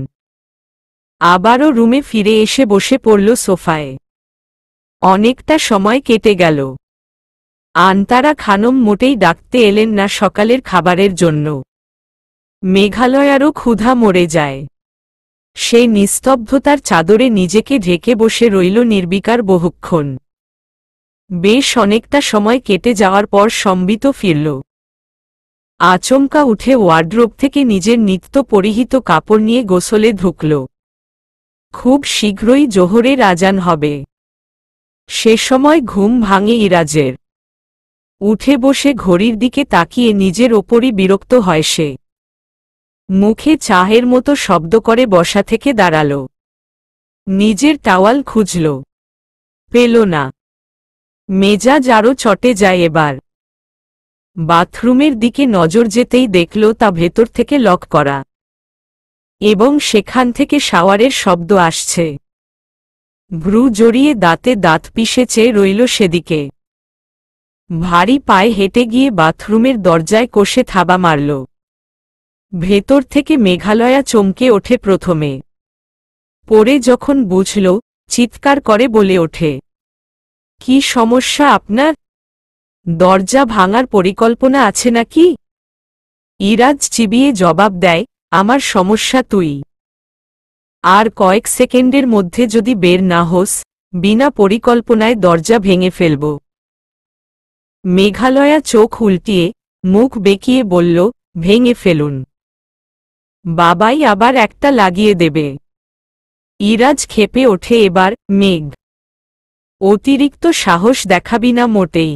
আবারও রুমে ফিরে এসে বসে পড়ল সোফায়। অনেকটা সময় কেটে গেল। আন্তারা খানম মোটেই ডাকতে এলেন না সকালের খাবারের জন্য। মেঘালয়ারও ক্ষুধা মরে যায়। সে নিস্তব্ধতার চাদরে নিজেকে ঢেকে বসে রইল নির্বিকার বহুক্ষণ। বেশ অনেকটা সময় কেটে যাওয়ার পর সম্বিত ফিরল। আচমকা উঠে ওয়ার্ড্রোব থেকে নিজের নিত্য পরিহিত কাপড় নিয়ে গোসলে ঢুকল। খুব শীঘ্রই জোহরের আজান হবে। সে সময় ঘুম ভাঙে ইরাজের। উঠে বসে ঘড়ির দিকে তাকিয়ে নিজের ওপরই বিরক্ত হয় সে। মুখে চাহের মতো শব্দ করে বসা থেকে দাঁড়াল। নিজের টাওয়াল খুঁজল, পেল না। মেজাজ আরও চটে যায় এবার। বাথরুমের দিকে নজর যেতেই দেখল তা ভেতর থেকে লক করা, এবং সেখান থেকে শাওয়ারের শব্দ আসছে। ভ্রু জড়িয়ে দাঁতে দাঁত পিষে চেয়ে রইল সেদিকে। ভারী পায়ে হেঁটে গিয়ে বাথরুমের দরজায় কষে থাবা মারল। ভেতর থেকে মেঘালয়া চমকে ওঠে প্রথমে। পরে যখন বুঝল, চিৎকার করে বলে ওঠে, কি সমস্যা আপনার? দরজা ভাঙার পরিকল্পনা আছে নাকি? ইরাজ চিবিয়ে জবাব দেয়, আমার সমস্যা তুই। আর কয়েক সেকেন্ডের মধ্যে যদি বের না হোস, বিনা পরিকল্পনায় দরজা ভেঙে ফেলব। মেঘালয়া চোখ উল্টিয়ে মুখ বেঁকিয়ে বলল, ভেঙে ফেলুন, বাবাই আবার একটা লাগিয়ে দেবে। ইরাজ ক্ষেপে ওঠে এবার, মেঘ, অতিরিক্ত সাহস দেখাবি না মোটেই।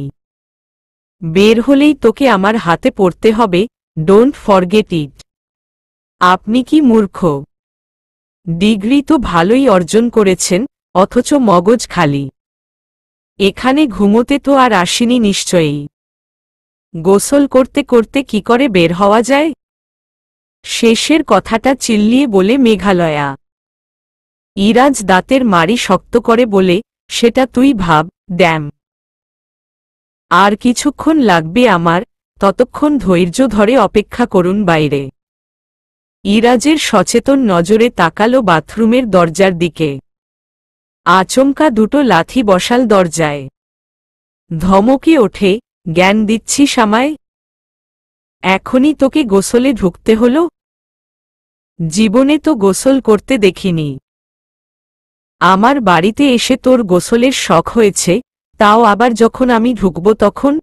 বের হলেই তোকে আমার হাতে পড়তে হবে, ডোন্ট ফরগেট ইট। আপনি কি মূর্খ? ডিগ্রি তো ভালোই অর্জন করেছেন, অথচ মগজ খালি। এখানে ঘুমোতে তো আর আসেনি নিশ্চয়ই। গোসল করতে করতে কি করে বের হওয়া যায়? শেষের কথাটা চিল্লিয়ে বলে মেঘালয়া। ইরাজ দাঁতের মাড়ি শক্ত করে বলে, সেটা তুই ভাব, ড্যাম। আর কিছুক্ষণ লাগবে আমার, ততক্ষণ ধৈর্য ধরে অপেক্ষা করুন বাইরে। ইরাজের সচেতন নজরে তাকালো বাথরুমের দরজার দিকে। আচমকা দুটো লাথি বসাল দরজায়। ধমকে ওঠে, জ্ঞান দিচ্ছিস আমায়? এখনই তোকে গোসলে ঢুকতে হলো? জীবনে তো গোসল করতে দেখিনি। আমার বাড়িতে এসে তোর গোসলের শখ হয়েছে, তাও আবার যখন আমি ঢুকব তখন?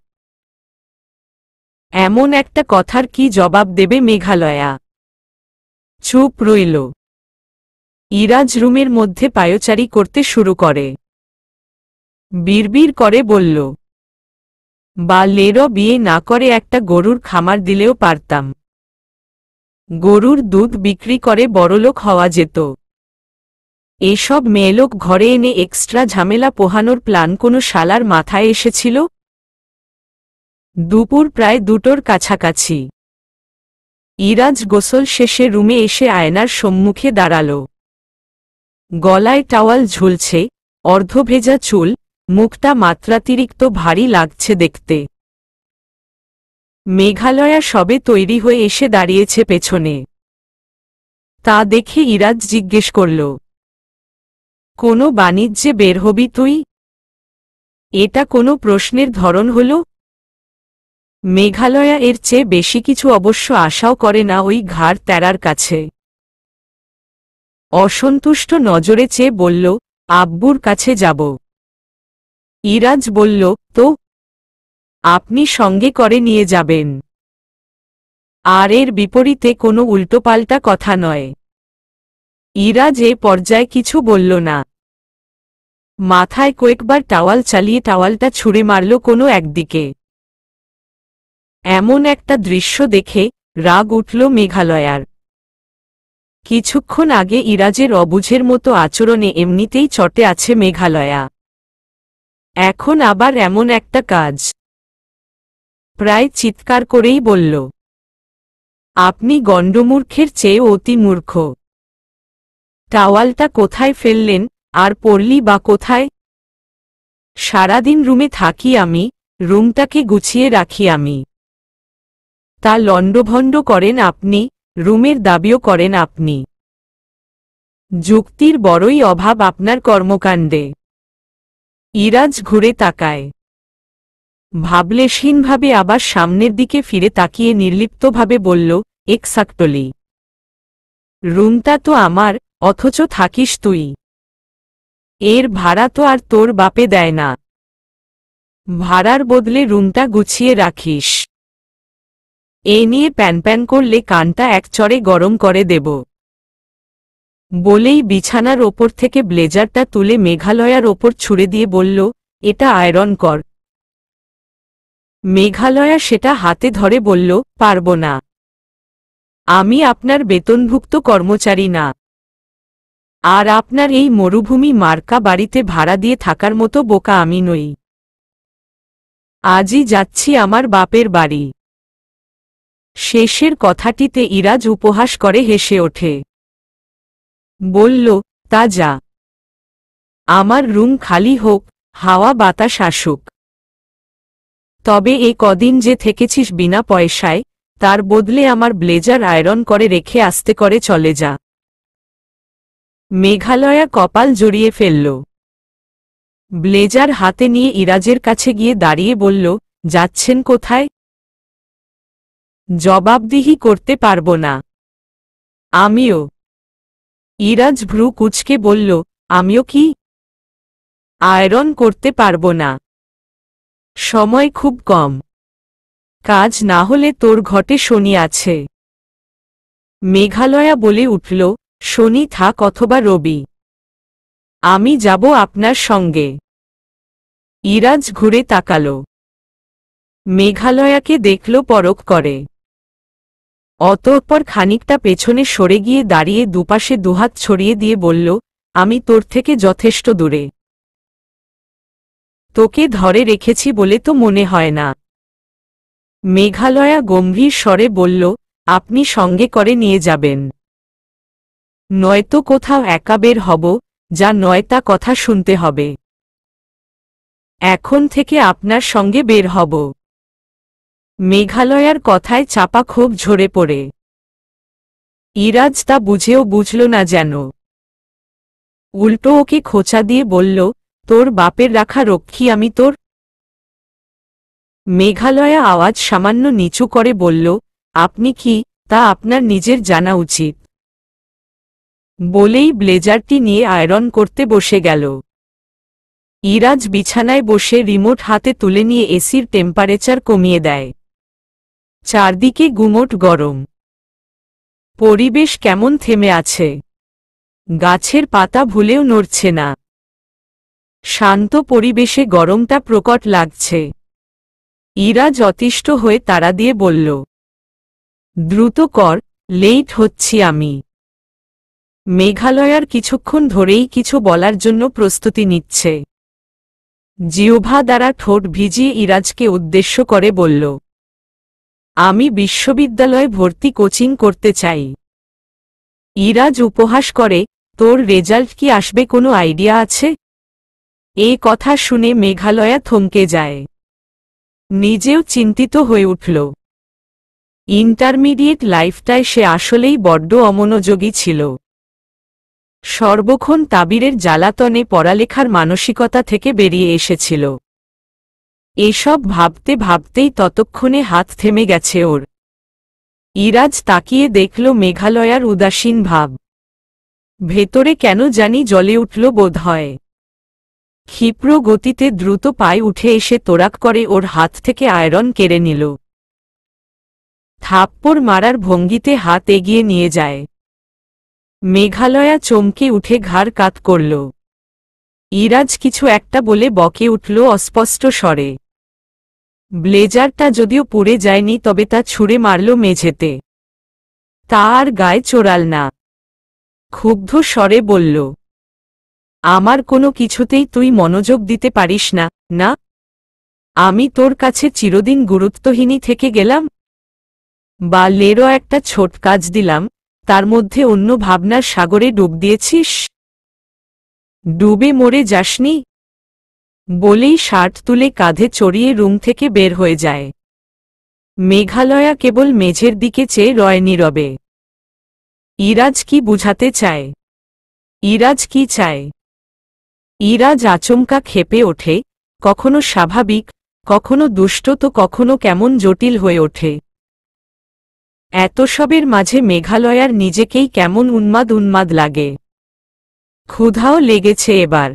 এমন একটা কথার কি জবাব দেবে মেঘালয়া? চুপ রইল। ইরাজ রুমের মধ্যে পায়চারি করতে শুরু করে। বিড়বিড় করে বলল, বা লেরও বিয়ে না করে একটা গরুর খামার দিলেও পারতাম। গরুর দুধ বিক্রি করে বড়লোক হওয়া যেত। এসব মেয়েলোক ঘরে এনে এক্সট্রা ঝামেলা পোহানোর প্ল্যান কোনো শালার মাথায় এসেছিল? দুপুর প্রায় 2টোর কাছাকাছি। ইরাজ গোসল শেষে রুমে এসে আয়নার সম্মুখে দাঁড়াল। গলায় টাওয়াল ঝুলছে, অর্ধভেজা চুল, মুখটা মাত্রাতিরিক্ত ভারী লাগছে দেখতে। মেঘালয়া সবে তৈরি হয়ে এসে দাঁড়িয়েছে পেছনে। তা দেখে ইরাজ জিজ্ঞেস করল, কোনো বাণিজ্যে বের হবি তুই? এটা কোনো প্রশ্নের ধরন হল? মেঘালয়া এর চেয়ে বেশি কিছু অবশ্য আশাও করে না ওই ঘাড় ত্যাড়ার কাছে। অসন্তুষ্ট নজরে চেয়ে বলল, আব্বুর কাছে যাব। ইরাজ বলল, তো? আপনি সঙ্গে করে নিয়ে যাবেন। আর এর বিপরীতে কোনো উল্টোপাল্টা কথা নয়। ইরাজ এ পর্যায়ে কিছু বলল না। মাথায় কয়েকবার টাওয়াল চালিয়ে টাওয়ালটা ছুঁড়ে মারল কোনো একদিকে। এমন একটা দৃশ্য দেখে রাগ উঠল মেঘালয়ার। কিছুক্ষণ আগে ইরাজের অবুঝের মতো আচরণে এমনিতেই চটে আছে মেঘালয়া। এখন আবার এমন একটা কাজ। প্রায় চিৎকার করেই বলল, আপনি গণ্ডমূর্খের চেয়ে অতি মূর্খ। টাওয়ালটা কোথায় ফেললেন, আর পড়লি বা কোথায়? সারাদিন রুমে থাকি আমি, রুমটাকে গুছিয়ে রাখি আমি। তা লণ্ডভণ্ড করেন আপনি, রুমের দাবিও করেন আপনি। যুক্তির বড়ই অভাব আপনার কর্মকাণ্ডে। ইরাজ ঘুরে তাকায়। ভাবলেশহীনভাবে আবার সামনের দিকে ফিরে তাকিয়ে নির্লিপ্তভাবে বলল, এক্সাক্টলি। রুমটা তো আমার, অথচ থাকিস তুই। এর ভাড়া তো আর তোর বাপে দেয় না। ভাড়ার বদলে রুমটা গুছিয়ে রাখিস। এ নিয়ে প্যানপ্যান করলে কানটা এক চড়ে গরম করে দেব। বলেই বিছানার ওপর থেকে ব্লেজারটা তুলে মেঘালয়ার ওপর ছুঁড়ে দিয়ে বলল, এটা আয়রন কর। মেঘালয়া সেটা হাতে ধরে বলল, পারব না। আমি আপনার বেতনভুক্ত কর্মচারী না। আর আপনার এই মরুভূমি মার্কা বাড়িতে ভাড়া দিয়ে থাকার মতো বোকা আমি নই। আজই যাচ্ছি আমার বাপের বাড়ি। শেষের কথাটিতে ইরাজ উপহাস করে হেসে ওঠে। বলল, তা যা। আমার রুম খালি হোক, হাওয়া বাতাস আসুক। তবে এ কদিন যে থেকেছিস বিনা পয়সায়, তার বদলে আমার ব্লেজার আয়রন করে রেখে আস্তে করে চলে যা। মেঘালয়া কপাল জড়িয়ে ফেলল। ব্লেজার হাতে নিয়ে ইরাজের কাছে গিয়ে দাঁড়িয়ে বলল, যাচ্ছেন কোথায়? জবাবদিহি করতে পারব না। আমিও। ইরাজ ভ্রু কুঁচকে বলল, আমিও কি? আয়রন করতে পারব না। সময় খুব কম। কাজ না হলে তোর ঘটে শনি আছে। মেঘালয়া বলে উঠল, শনি থাক অথবা রবি, আমি যাব আপনার সঙ্গে। ইরাজ ঘুরে তাকাল। মেঘালয়াকে দেখল পরখ করে। অতঃপর খানিকটা পেছনে সরে গিয়ে দাঁড়িয়ে দুপাশে দুহাত ছড়িয়ে দিয়ে বলল, আমি তোর থেকে যথেষ্ট দূরে। তোকে ধরে রেখেছি বলে তো মনে হয় না। মেঘালয়া গম্ভীর স্বরে বলল, আপনি সঙ্গে করে নিয়ে যাবেন। নয়তো কোথাও একা বের হব, যা নয় তা কথা শুনতে হবে। এখন থেকে আপনার সঙ্গে বের হব। মেঘালয়ার কথায় চাপা ক্ষোভ ঝরে পড়ে। ইরাজ তা বুঝেও বুঝল না যেন। উল্টো ওকে খোঁচা দিয়ে বলল, তোর বাপের রাখা রক্ষী আমি তোর। মেঘালয়া আওয়াজ সামান্য নিচু করে বলল, আপনি কি, তা আপনার নিজের জানা উচিত। বলেই ব্লেজারটি নিয়ে আয়রন করতে বসে গেল। ইরাজ বিছানায় বসে রিমোট হাতে তুলে নিয়ে এসির টেম্পারেচার কমিয়ে দেয়। চারদিকে গুমোট গরম। পরিবেশ কেমন থেমে আছে, গাছের পাতা ভুলেও নড়ছে না। শান্ত পরিবেশে গরমটা প্রকট লাগছে। ইরাজ অতিষ্ঠ হয়ে তাড়া দিয়ে বলল, দ্রুত কর, লেট হচ্ছি আমি। মেঘালয়ার কিছুক্ষণ ধরেই কিছু বলার জন্য প্রস্তুতি নিচ্ছে। জিহ্বা দ্বারা ঠোঁট ভিজিয়ে ইরাজকে উদ্দেশ্য করে বলল, আমি বিশ্ববিদ্যালয়ে ভর্তি কোচিং করতে চাই। ইরাজ উপহাস করে, তোর রেজাল্ট কি আসবে, কোনো আইডিয়া আছে? এ কথা শুনে মেঘালয়া থমকে যায়। নিজেও চিন্তিত হয়ে উঠল। ইন্টারমিডিয়েট লাইফটায় সে আসলেই বড্ড অমনোযোগী ছিল। সর্বক্ষণ তাবিরের জ্বালাতনে পড়ালেখার মানসিকতা থেকে বেরিয়ে এসেছিল। এসব ভাবতে ভাবতেই ততক্ষণে হাত থেমে গেছে ওর। ইরাজ তাকিয়ে দেখল মেঘালয়ার উদাসীন ভাব। ভেতরে কেন জানি জ্বলে উঠল বোধ হয়। ক্ষিপ্র গতিতে দ্রুত পায়ে উঠে এসে তোড়াক করে ওর হাত থেকে আয়রন কেড়ে নিল। থাপ্পড় মারার ভঙ্গিতে হাত এগিয়ে নিয়ে যায়। মেঘালয়া চমকে উঠে ঘাড় কাত করল। ইরাজ কিছু একটা বলে বকে উঠল অস্পষ্ট স্বরে। ব্লেজারটা যদিও পুড়ে যায়নি, তবে তা ছুঁড়ে মারল মেঝেতে। তা আর গায়ে চোরাল না। ক্ষুব্ধ স্বরে বলল, আমার কোনো কিছুতেই তুই মনোযোগ দিতে পারিস না, না? আমি তোর কাছে চিরদিন গুরুত্বহীনই থেকে গেলাম? বা লেরও একটা ছোট কাজ দিলাম, তার মধ্যে অন্য ভাবনার সাগরে ডুব দিয়েছিস? ডুবে মরে যাসনি? বলেই শার্ট তুলে কাঁধে চড়িয়ে রুম থেকে বের হয়ে যায়। মেঘালয়া কেবল মেঝের দিকে চেয়ে রয় নীরবে। ইরাজ কি বুঝাতে চায়? ইরাজ কি চায়? ইরাজ আচমকা ক্ষেপে ওঠে, কখনো স্বাভাবিক, কখনো দুষ্ট, তো কখনো কেমন জটিল হয়ে ওঠে। এত সবের মাঝে মেঘালয়ার নিজেকেই কেমন উন্মাদ উন্মাদ লাগে। ক্ষুধাও লেগেছে এবার।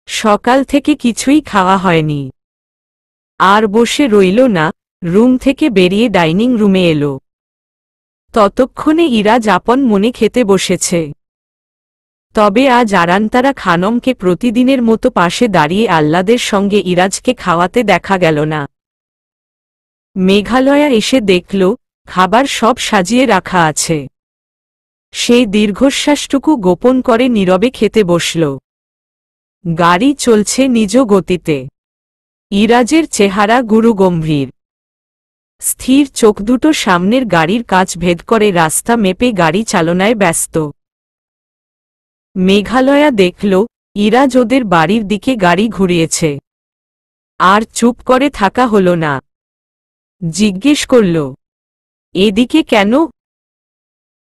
সকাল থেকে কিছুই খাওয়া হয়নি। আর বসে রইল না, রুম থেকে বেরিয়ে ডাইনিং রুমে এলো। ততক্ষণে ইরাজ আপন মনে খেতে বসেছে। তবে আজ আরান্তারা খানমকে প্রতিদিনের মতো পাশে দাঁড়িয়ে আহ্লাদের সঙ্গে ইরাজকে খাওয়াতে দেখা গেল না। মেঘালয়া এসে দেখল খাবার সব সাজিয়ে রাখা আছে। সেই দীর্ঘশ্বাসটুকু গোপন করে নীরবে খেতে বসল। গাড়ি চলছে নিজ গতিতে। ইরাজের চেহারা গুরুগম্ভীর। স্থির চোখ দুটো সামনের গাড়ির কাচ ভেদ করে রাস্তা মেপে গাড়ি চালনায় ব্যস্ত। মেঘালয়া দেখল ইরাজ ওদের বাড়ির দিকে গাড়ি ঘুরিয়েছে। আর চুপ করে থাকা হল না। জিজ্ঞেস করল, এদিকে কেন?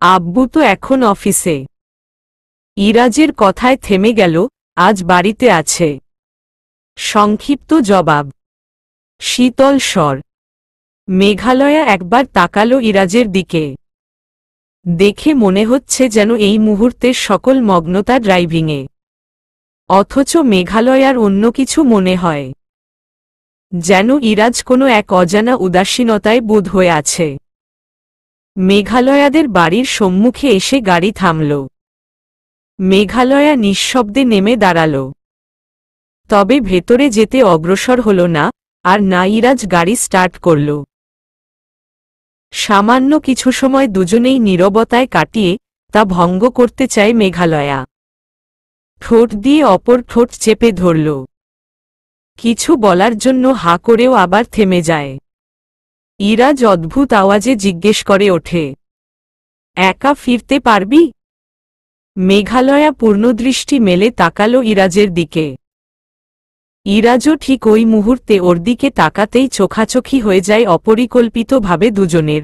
আব্বু তো এখন অফিসে। ইরাজের কথায় থেমে গেল, আজ বাড়িতে আছে। সংক্ষিপ্ত জবাব। শীতল স্বর। মেঘালয়া একবার তাকালো ইরাজের দিকে। দেখে মনে হচ্ছে যেন এই মুহূর্তের সকল মগ্নতা ড্রাইভিংয়ে। অথচ মেঘালয়ার অন্য কিছু মনে হয়। যেন ইরাজ কোনো এক অজানা উদাসীনতায় বোধ হয়ে আছে। মেঘালয়াদের বাড়ির সম্মুখে এসে গাড়ি থামল। মেঘালয়া নিঃশব্দে নেমে দাঁড়াল। তবে ভেতরে যেতে অগ্রসর হল না, আর না ইরাজ গাড়ি স্টার্ট করল। সামান্য কিছু সময় দুজনেই নীরবতায় কাটিয়ে তা ভঙ্গ করতে চায় মেঘালয়া। ঠোঁট দিয়ে অপর ঠোঁট চেপে ধরল। কিছু বলার জন্য হা করেও আবার থেমে যায়। ইরাজ অদ্ভুত আওয়াজে জিজ্ঞেস করে ওঠে, একা ফিরতে পারবি? মেঘালয়া পূর্ণদৃষ্টি মেলে তাকালো ইরাজের দিকে। ইরাজও ঠিক ওই মুহূর্তে ওর দিকে তাকাতেই চোখাচোখি হয়ে যায় অপরিকল্পিতভাবে দুজনের।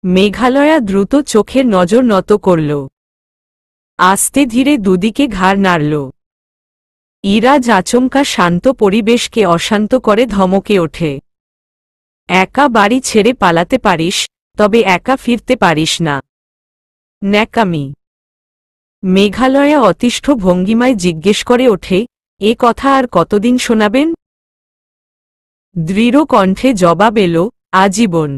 মেঘালয়া দ্রুত চোখের নজর নত করল। আস্তে ধীরে দুদিকে ঘাড় নাড়ল। ইরাজ আচমকা শান্ত পরিবেশকে অশান্ত করে ধমকে ওঠে, একা বাড়ি ছেড়ে পালাতে পারিস, তবে একা ফিরতে পারিস না। ন্যাকামি। মেঘালয়া অতিষ্ঠ ভঙ্গিমায় জিজ্ঞেস করে ওঠে, এ কথা আর কতদিন শোনাবেন? দৃঢ় কণ্ঠে জবাব এলো, আজীবন।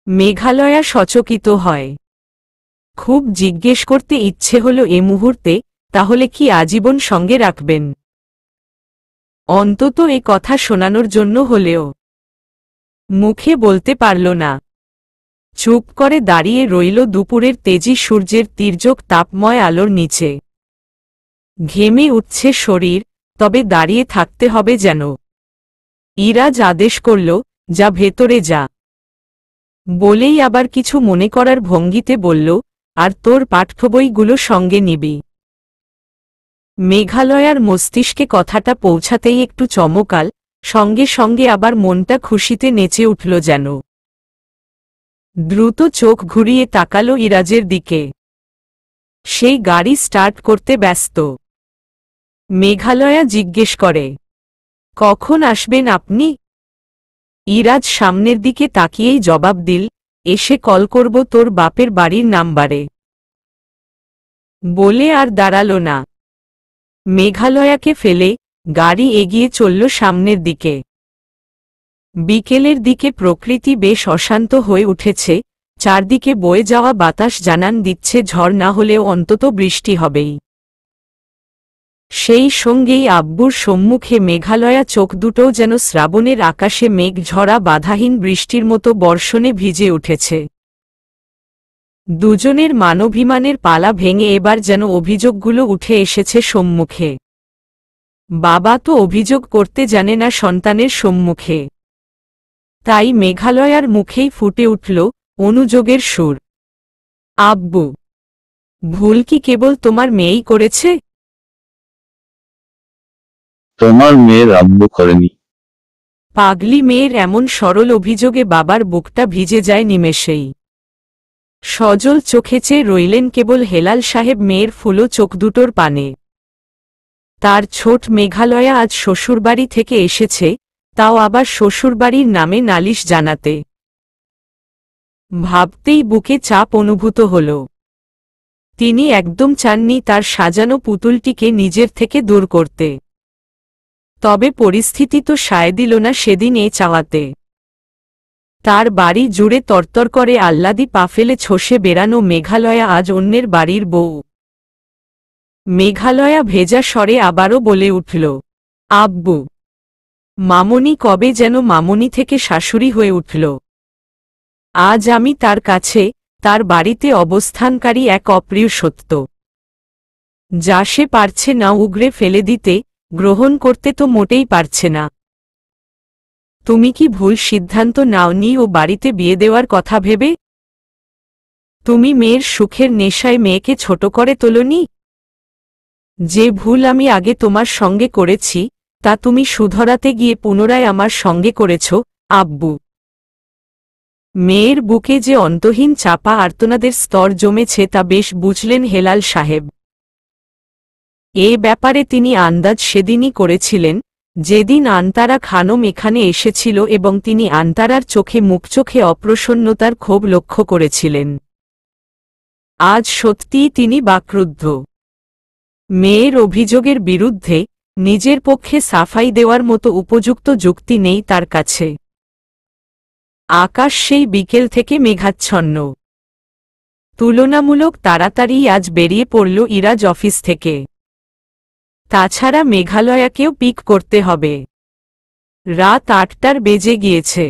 মেঘালয়া সচকিত হয়। খুব জিজ্ঞেস করতে ইচ্ছে হলো এ মুহূর্তে, তাহলে কি আজীবন সঙ্গে রাখবেন? অন্তত এ কথা শোনানোর জন্য হলেও। মুখে বলতে পারল না। চুপ করে দাঁড়িয়ে রইল দুপুরের তেজি সূর্যের তির্যক তাপময় আলোর নিচে। ঘেমে উঠছে শরীর, তবে দাঁড়িয়ে থাকতে হবে যেন। ইরাজ আদেশ করল, যা ভেতরে যা। বলেই আবার কিছু মনে করার ভঙ্গিতে বলল, আর তোর পাঠ্যবইগুলো সঙ্গে নিবি। মেঘালয়ার মস্তিষ্কে কথাটা পৌঁছাতেই একটু চমকাল, সঙ্গে সঙ্গে আবার মনটা খুশিতে নেচে উঠল যেন। দ্রুত চোখ ঘুরিয়ে তাকাল ইরাজের দিকে। সেই গাড়ি স্টার্ট করতে ব্যস্ত। মেঘালয়া জিজ্ঞেস করে, কখন আসবেন আপনি? ইরাজ সামনের দিকে তাকিয়েই জবাব দিল, এসে কল করব তোর বাপের বাড়ির নাম্বারে। বলে আর দাঁড়াল না। মেঘালয়াকে ফেলে গাড়ি এগিয়ে চলল সামনের দিকে। বিকেলের দিকে প্রকৃতি বেশ অশান্ত হয়ে উঠেছে, চারদিকে বয়ে যাওয়া বাতাস জানান দিচ্ছে ঝড় না হলেও অন্তত বৃষ্টি হবেই। সেই সঙ্গেই আব্বুর সম্মুখে মেঘালয়া চোখ দুটোও যেন শ্রাবণের আকাশে মেঘ ঝরা বাধাহীন বৃষ্টির মতো বর্ষণে ভিজে উঠেছে। দুজনের মানবিমানের পালা ভেঙে এবার যেন অভিযোগগুলো উঠে এসেছে সম্মুখে। বাবা তো অভিযোগ করতে জানে না সন্তানের সম্মুখে। তাই মেঘালয়ার মুখেই ফুটে উঠল অনুযোগের সুর। আব্বু, ভুল কি কেবল তোমার মেয়েই করেছে? তোমার মেয়ের আব্বু করেনি। পাগলি মেয়ের এমন সরল অভিযোগে বাবার বুকটা ভিজে যায় নিমেষেই। সজল চোখে চেয়ে রইলেন কেবল হেলাল সাহেব মেয়ের ফুলো চোখ দুটোর পানে। তার ছোট মেঘালয়া আজ শ্বশুরবাড়ি থেকে এসেছে, তাও আবার শ্বশুরবাড়ির নামে নালিশ জানাতে। ভাবতেই বুকে চাপ অনুভূত হল। তিনি একদম চাননি তার সাজানো পুতুলটিকে নিজের থেকে দূর করতে। তবে পরিস্থিতি তো সায় দিল না সেদিন এ চাওয়াতে। তার বাড়ি জুড়ে তরতর করে আহ্লাদি পা ফেলে ছসে বেড়ানো মেঘালয়া আজ অন্যের বাড়ির বউ। মেঘালয়া ভেজা স্বরে আবারও বলে উঠল, আব্বু। মামনি কবে যেন মামনি থেকে শাশুড়ি হয়ে উঠল। আজ আমি তার কাছে, তার বাড়িতে অবস্থানকারী এক অপ্রিয় সত্য, যা সে পারছে না উগরে ফেলে দিতে, গ্রহণ করতে তো মোটেই পারছে না। তুমি কি ভুল সিদ্ধান্ত নাওনি ও বাড়িতে বিয়ে দেওয়ার কথা ভেবে? তুমি মেয়ের সুখের নেশায় মেয়েকে ছোট করে তোলনি? যে ভুল আমি আগে তোমার সঙ্গে করেছি, তা তুমি শুধরাতে গিয়ে পুনরায় আমার সঙ্গে করেছ, আব্বু। মেয়ের বুকে যে অন্তহীন চাপা আর্তনাদের স্তর জমেছে তা বেশ বুঝলেন হেলাল সাহেব। এ ব্যাপারে তিনি আন্দাজ সেদিনই করেছিলেন, যেদিন আন্তারা খানম এখানে এসেছিল এবং তিনি আন্তারার চোখে মুখচোখে অপ্রসন্নতার ক্ষোভ লক্ষ্য করেছিলেন। আজ সত্যিই তিনি বাক্রুদ্ধ। মেয়ের অভিযোগের বিরুদ্ধে নিজের পক্ষে সাফাই দেওয়ার মতো উপযুক্ত যুক্তি নেই তার কাছে। আকাশ সেই বিকেল থেকে মেঘাচ্ছন্ন। তুলনামূলক তাড়াতাড়ি আজ বেরিয়ে পড়ল ইরাজ অফিস থেকে। তাছাড়া মেঘালয়াকেও পিক করতে হবে। রাত ৮টার বেজে গিয়েছে।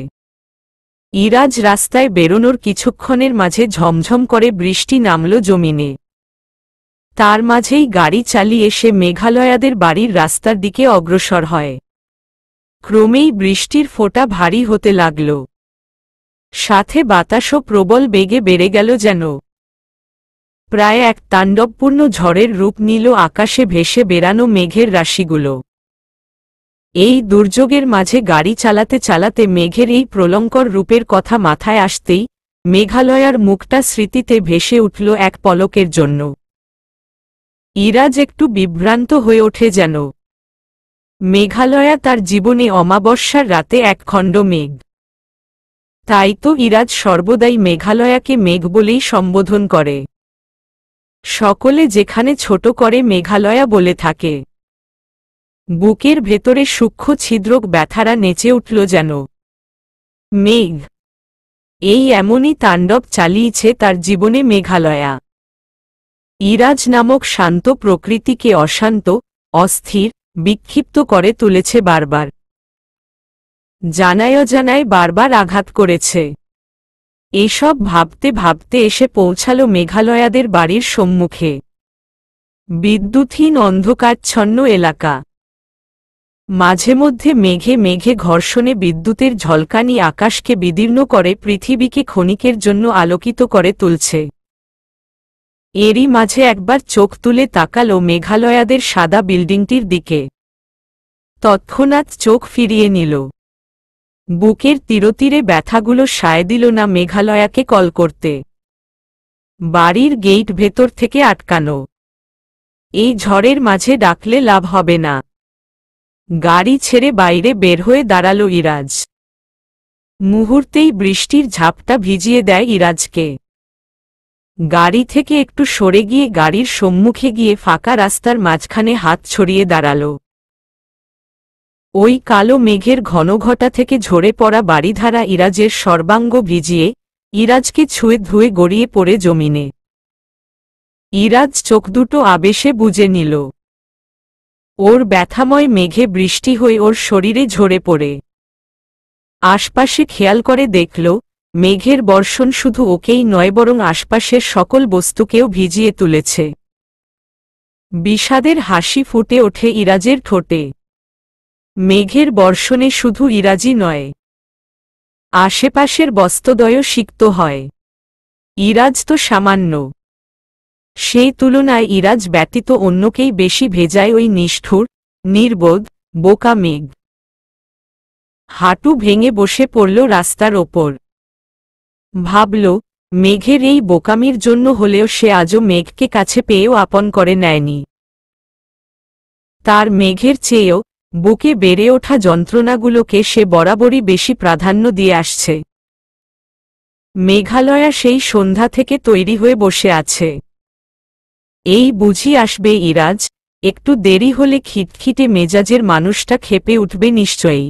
ইরাজ রাস্তায় বেরোনোর কিছুক্ষণের মাঝে ঝমঝম করে বৃষ্টি নামল জমিনে। তার মাঝেই গাড়ি চালিয়ে সে মেঘালয়াদের বাড়ির রাস্তার দিকে অগ্রসর হয়। ক্রমেই বৃষ্টির ফোঁটা ভারী হতে লাগল। সাথে বাতাসও প্রবল বেগে বেড়ে গেল যেন। প্রায় এক তাণ্ডবপূর্ণ ঝড়ের রূপ নিল আকাশে ভেসে বেড়ানো মেঘের রাশিগুলো। এই দুর্যোগের মাঝে গাড়ি চালাতে চালাতে মেঘের এই প্রলঙ্কর রূপের কথা মাথায় আসতেই মেঘালয়ার মুখটা স্মৃতিতে ভেসে উঠল এক পলকের জন্য। ইরাজ একটু বিভ্রান্ত হয়ে ওঠে যেন। মেঘালয়া তার জীবনে অমাবস্যার রাতে এক খণ্ড মেঘ। তাই তো ইরাজ সর্বদাই মেঘালয়াকে মেঘ বলেই সম্বোধন করে। সকলে যেখানে ছোট করে মেঘালয়া বলে থাকে। বুকের ভেতরে সূক্ষ্ম ছিদ্রক ব্যথারা নেচে উঠল যেন। মেঘ এই এমনই তাণ্ডব চালিয়েছে তার জীবনে মেঘালয়া। ইরাজ নামক শান্ত প্রকৃতিকে অশান্ত, অস্থির, বিক্ষিপ্ত করে তুলেছে বারবার। জানায় অজানায় বারবার আঘাত করেছে। এসব ভাবতে ভাবতে এসে পৌঁছাল মেঘালয়াদের বাড়ির সম্মুখে। বিদ্যুৎহীন অন্ধকারচ্ছন্ন এলাকা। মাঝে মধ্যে মেঘে মেঘে ঘর্ষণে বিদ্যুতের ঝলকানি আকাশকে বিদীর্ণ করে পৃথিবীকে ক্ষণিকের জন্য আলোকিত করে তুলছে। এরই মাঝে একবার চোখ তুলে তাকালো মেঘালয়াদের সাদা বিল্ডিংটির দিকে। তৎক্ষণাৎ চোখ ফিরিয়ে নিল। বুকের তীরে ব্যথাগুলো সায় দিল না মেঘালয়াকে কল করতে। বাড়ির গেট ভেতর থেকে আটকানো। এই ঝড়ের মাঝে ডাকলে লাভ হবে না। গাড়ি ছেড়ে বাইরে বের হয়ে দাঁড়ালো ইরাজ। মুহূর্তেই বৃষ্টির ঝাপটা ভিজিয়ে দেয় ইরাজকে। গাড়ি থেকে একটু সরে গিয়ে গাড়ির সম্মুখে গিয়ে ফাঁকা রাস্তার মাঝখানে হাত ছড়িয়ে দাঁড়াল। ওই কালো মেঘের ঘনঘটা থেকে ঝরে পড়া বাড়িধারা ইরাজের সর্বাঙ্গ ভিজিয়ে ইরাজকে ছুঁয়ে ধুয়ে গড়িয়ে পড়ে জমিনে। ইরাজ চোখ দুটো আবেশে বুজে নিল। ওর ব্যথাময় মেঘে বৃষ্টি হয়ে ওর শরীরে ঝরে পড়ে। আশপাশে খেয়াল করে দেখল মেঘের বর্ষণ শুধু ওকেই নয় বরং আশপাশের সকল বস্তুকেও ভিজিয়ে তুলেছে। বিষাদের হাসি ফুটে ওঠে ইরাজের ঠোঁটে। মেঘের বর্ষণে শুধু ইরাজই নয়, আশেপাশের বস্তুদ্বয়ও সিক্ত হয়। ইরাজ তো সামান্য। সেই তুলনায় ইরাজ ব্যতীত অন্যকেই বেশি ভেজায় ওই নিষ্ঠুর, নির্বোধ, বোকা মেঘ। হাঁটু ভেঙে বসে পড়ল রাস্তার ওপর। ভাবল, মেঘের এই বোকামির জন্য হলেও সে আজও মেঘকে কাছে পেয়েও আপন করে নেয়নি। তার মেঘের চেয়েও বুকে বেড়ে ওঠা যন্ত্রণাগুলোকে সে বরাবরই বেশি প্রাধান্য দিয়ে আসছে। মেঘালয়া সেই সন্ধ্যা থেকে তৈরি হয়ে বসে আছে। এই বুঝি আসবে ইরাজ, একটু দেরি হলে খিটখিটে মেজাজের মানুষটা ক্ষেপে উঠবে নিশ্চয়ই।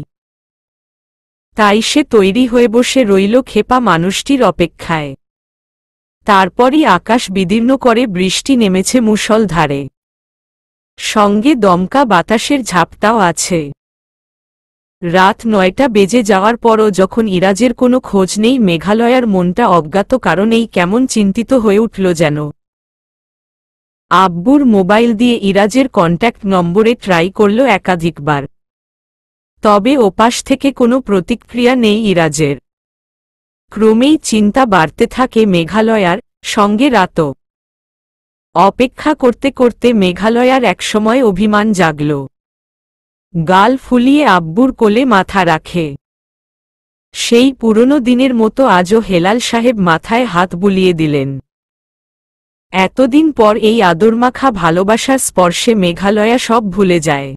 তাই সে তৈরি হয়ে বসে রইল ক্ষেপা মানুষটির অপেক্ষায়। তারপরই আকাশ বিদীর্ণ করে বৃষ্টি নেমেছে মুষলধারে। সঙ্গে দমকা বাতাসের ঝাপটাও আছে। রাত ৯টা বেজে যাওয়ার পরও যখন ইরাজের কোনো খোঁজ নেই মেঘালয়ার মনটা অজ্ঞাত কারণেই কেমন চিন্তিত হয়ে উঠল যেন। আব্বুর মোবাইল দিয়ে ইরাজের কন্ট্যাক্ট নম্বরে ট্রাই করল একাধিকবার। তবে ওপাশ থেকে কোনো প্রতিক্রিয়া নেই ইরাজের। ক্রমেই চিন্তা বাড়তে থাকে মেঘালয়ার, সঙ্গে রাতও। অপেক্ষা করতে করতে মেঘালয়ার একসময় অভিমান জাগল। গাল ফুলিয়ে আব্বুর কোলে মাথা রাখে। সেই পুরনো দিনের মতো আজও হেলাল সাহেব মাথায় হাত বুলিয়ে দিলেন। এতদিন পর এই আদরমাখা ভালোবাসার স্পর্শে মেঘালয়া সব ভুলে যায়।